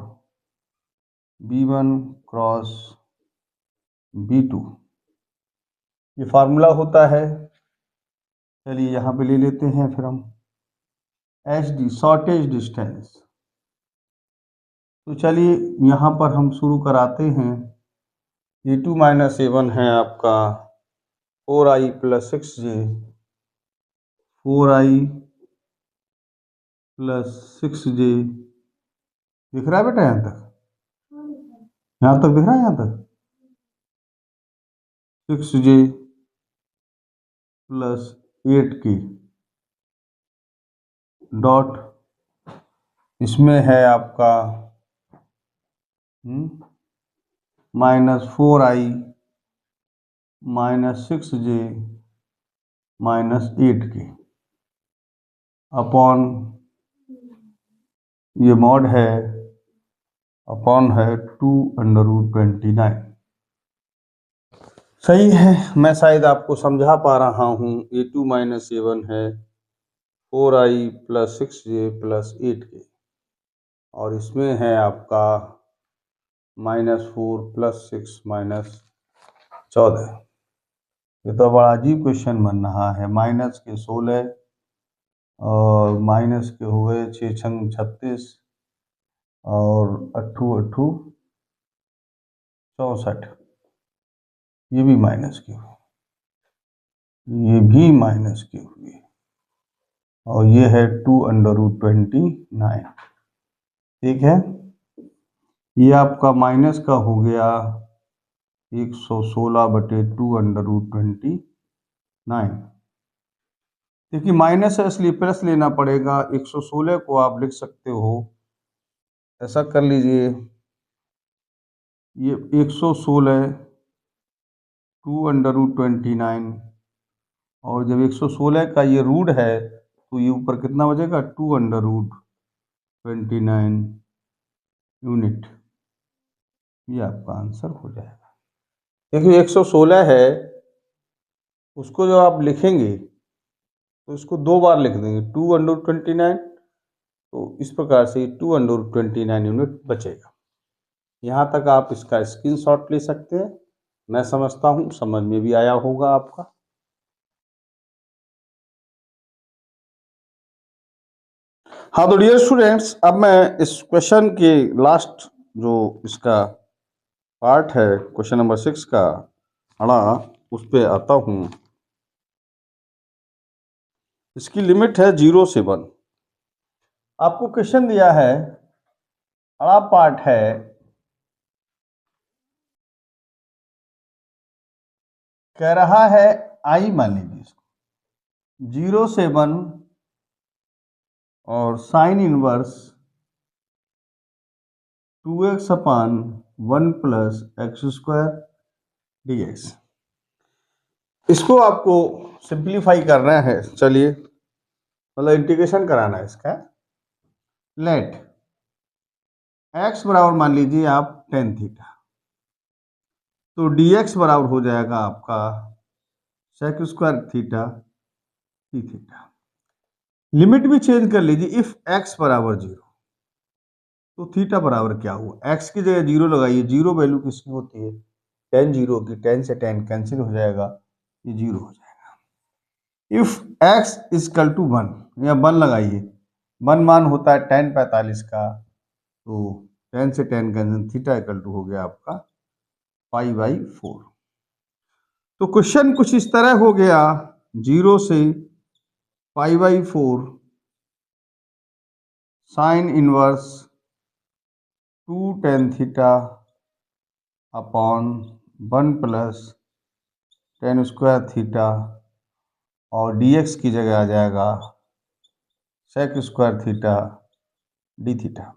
B1 cross B2, ये फार्मूला होता है। चलिए यहाँ पे ले लेते हैं फिर हम HD शॉर्टेज डिस्टेंस, तो चलिए यहाँ पर हम शुरू कराते हैं। A2 - A1 है आपका 4i + 6j, 4i + 6j, दिख रहा है बेटा यहाँ तक? यहाँ तक दिख रहा है, यहाँ तक 6j + 8k डॉट, इसमें है आपका -4i - 6j - 8k अपॉन, ये मॉड है, अपॉन है 2√29। सही है, मैं शायद आपको समझा पा रहा हूँ। A2 - A1 है 4i + 6j + 8k, और इसमें है आपका -4 + 6 -14। ये तो बड़ा अजीब क्वेश्चन बन रहा है। माइनस के 16 और माइनस के हुए 6 छंग 36 और 8 8 64, ये भी माइनस के हुए, ये भी माइनस के हुए, और ये है 2√29। ठीक है, ये आपका माइनस का हो गया 116/2√29। देखिए माइनस है इसलिए प्लस लेना पड़ेगा। 116 को आप लिख सकते हो, ऐसा कर लीजिए, ये 116 2√29, और जब 116 का ये रूट है तो ये ऊपर कितना बचेगा 2√29 यूनिट, ये आपका आंसर हो जाएगा। देखिए 116 है, उसको जो आप लिखेंगे तो इसको 2 बार लिख देंगे 2√29, तो इस प्रकार से 2√29 यूनिट बचेगा। यहाँ तक आप इसका स्क्रीनशॉट ले सकते हैं। मैं समझता हूँ समझ में भी आया होगा आपका। हाँ तो डियर स्टूडेंट्स, अब मैं इस क्वेश्चन के लास्ट जो इसका पार्ट है, क्वेश्चन नंबर 6 का अड़ा, उस पे आता हूँ। इसकी लिमिट है 0 से 1। आपको क्वेश्चन दिया है, अड़ा पार्ट है कह रहा है आई, मान लीजिए इसको 0 से 1 और साइन इनवर्स 2x अपान 1 प्लस एक्स स्क्वायर dx। इसको आपको सिंप्लीफाई करना है। चलिए, मतलब इंटीग्रेशन कराना है इसका। लेट x बराबर मान लीजिए आप tan थीटा, तो dx बराबर हो जाएगा आपका sec square theta D theta. Limit भी चेंज कर लीजिए। इफ x बराबर 0, तो थीटा बराबर क्या हुआ? x की जगह 0 लगाइए। 0 वैल्यू किसकी होती है? tan 0 की। tan से tan कैंसिल हो जाएगा, ये 0 हो जाएगा। इफ x इजकल टू 1, या 1 लगाइए। 1 मान होता है tan 45 का, तो tan से tan cancel, theta equal to हो गया आपका π/4। तो क्वेश्चन कुछ इस तरह हो गया, 0 से π/4 sine inverse 2 tan theta upon 1 plus tan square theta, और dx की जगह आ जाएगा sec square theta D theta.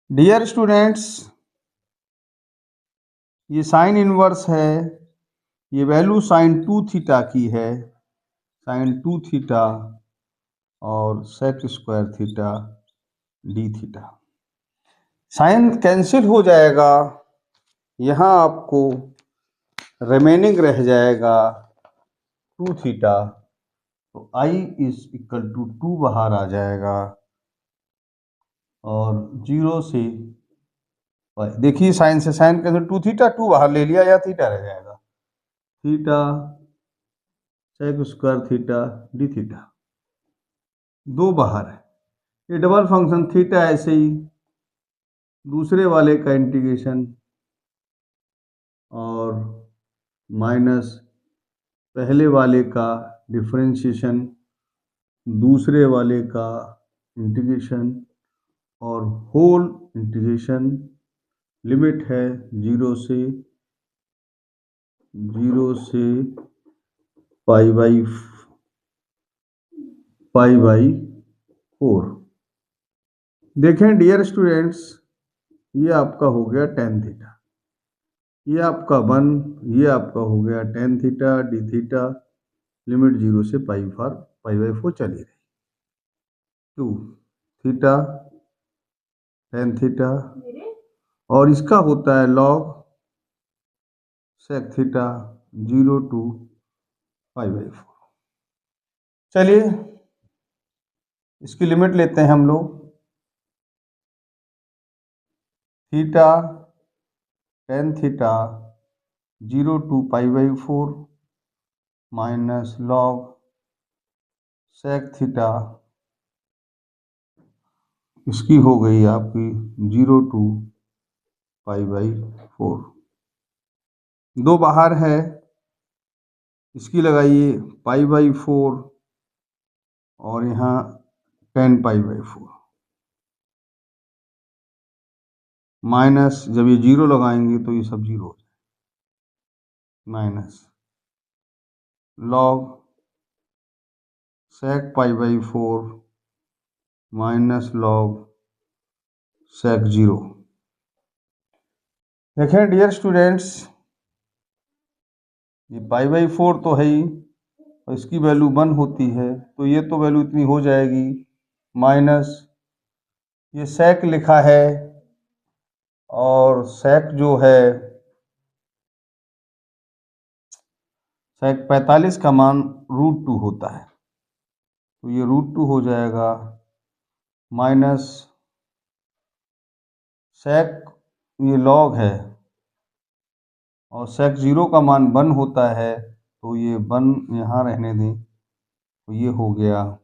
Dear students, ये साइन इनवर्स है, ये वैल्यू साइन 2 थीटा की है, साइन 2 थीटा और sec square theta D theta. Sine cancel हो जाएगा, यहाँ आपको रिमेनिंग रह जाएगा 2 थीटा, तो आई इज इक्वल टू 2 बाहर आ जाएगा, और 0 से देखिए साइन से साइन कैंसिल, 2 थीटा 2 बाहर ले लिया, या थीटा रह जाएगा theta sec square theta D theta, 2 बाहर है। ये डबल फंक्शन थीटा ऐसे ही दूसरे वाले का इंटीग्रेशन और माइनस पहले वाले का डिफरेंशिएशन, दूसरे वाले का इंटीग्रेशन और होल इंटीग्रेशन। लिमिट है 0 से π/4। देखें डियर स्टूडेंट्स, ये आपका हो गया tan थीटा, ये आपका 1, ये आपका हो गया tan theta D theta. Limit 0 से π/4 चली रही। 2 थीटा tan थीटा, और इसका होता है log sec थीटा 0 to π/4। चलिए, इसकी लिमिट लेते हैं हम लोग। Theta tan theta 0 to π/4 minus log sec theta, इसकी हो गई आपकी 0 to π/4। 2 बाहर है, इसकी लगाइए π/4 और यहाँ tan π/4, माइनस जब ये 0 लगाएंगे तो ये सब 0 हो जाए, minus log sec π/4 minus log sec 0। देखें डियर स्टूडेंट्स, ये π/4 तो है ही, और इसकी वैल्यू 1 होती है, तो ये तो वैल्यू इतनी हो जाएगी, माइनस ये sec लिखा है, और sec जो है sec 45 का मान √2 होता है, तो ये √2 हो जाएगा, माइनस sec ये log है, और sec 0 का मान 1 होता है, तो ये 1 यहाँ रहने दें, तो ये हो गया,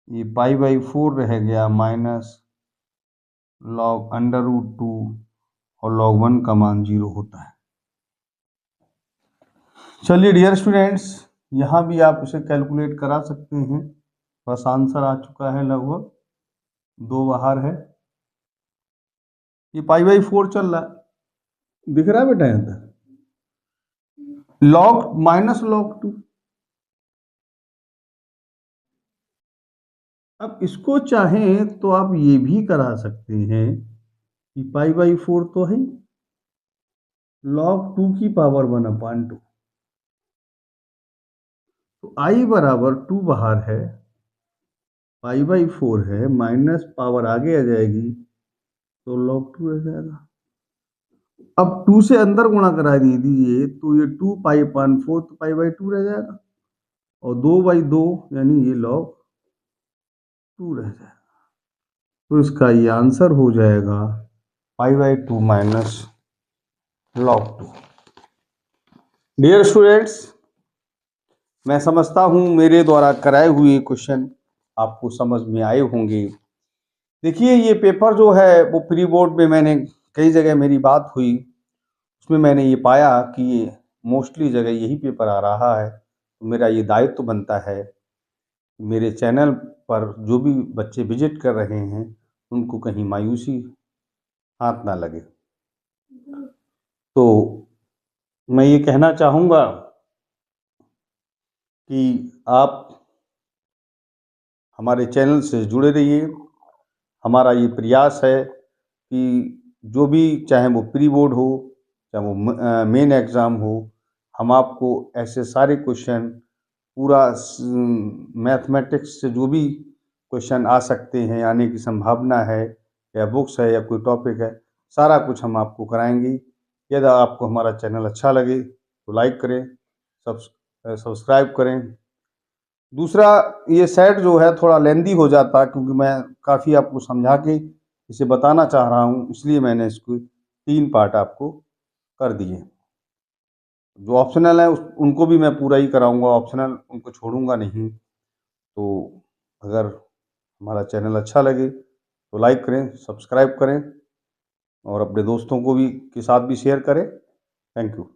ये π/4 रह गया, माइनस log √2, और log 1 का मान 0 होता है। चलिए डियर स्टूडेंट्स, यहाँ भी आप इसे कैलकुलेट करा सकते हैं, बस आंसर आ चुका है लगभग, 2 बाहर है। ये π/4 चल रहा है, दिख रहा है बेटा यहाँ तक? log minus log 2। अब इसको चाहें तो आप ये भी करा सकते हैं कि π/4 तो है log 2 की पावर 1/2, तो i बराबर 2 बाहर है, π/4 है, माइनस पावर आगे आ जाएगी तो log 2 रह जाएगा। अब 2 से अंदर गुणा करा दीजिए तो ये 2π/4 तो π/2 रह जाएगा, और 2/2 यानी ये log 2 रह जाएगा। तो इसका ये आंसर हो जाएगा π/2 माइनस log 2। डियर स्टूडेंट्स, मैं समझता हूँ मेरे द्वारा कराए हुए क्वेश्चन आपको समझ में आए होंगे। देखिए, ये पेपर जो है वो प्री बोर्ड में मैंने कई जगह मेरी बात हुई, उसमें मैंने ये पाया कि मोस्टली जगह यही पेपर आ रहा है। तो मेरा ये दायित्व बनता है मेरे चैनल पर जो भी बच्चे विजिट कर रहे हैं उनको कहीं मायूसी हाथ ना लगे। तो मैं ये कहना चाहूँगा कि आप हमारे चैनल से जुड़े रहिए। हमारा ये प्रयास है कि जो भी, चाहे वो प्री बोर्ड हो, चाहे वो मेन एग्ज़ाम हो, हम आपको ऐसे सारे क्वेश्चन पूरा मैथमेटिक्स से जो भी क्वेश्चन आ सकते हैं, आने की संभावना है, या बुक्स है या कोई टॉपिक है, सारा कुछ हम आपको कराएंगे। यदि आपको हमारा चैनल अच्छा लगे तो लाइक करें, सब्सक्राइब करें। दूसरा, ये सेट जो है थोड़ा लेंदी हो जाता है क्योंकि मैं काफ़ी आपको समझा के इसे बताना चाह रहा हूँ, इसलिए मैंने इसको 3 पार्ट आपको कर दिए। जो ऑप्शनल है उनको भी मैं पूरा ही कराऊंगा, ऑप्शनल उनको छोड़ूंगा नहीं। तो अगर हमारा चैनल अच्छा लगे तो लाइक करें, सब्सक्राइब करें और अपने दोस्तों को भी के साथ भी शेयर करें। Thank you.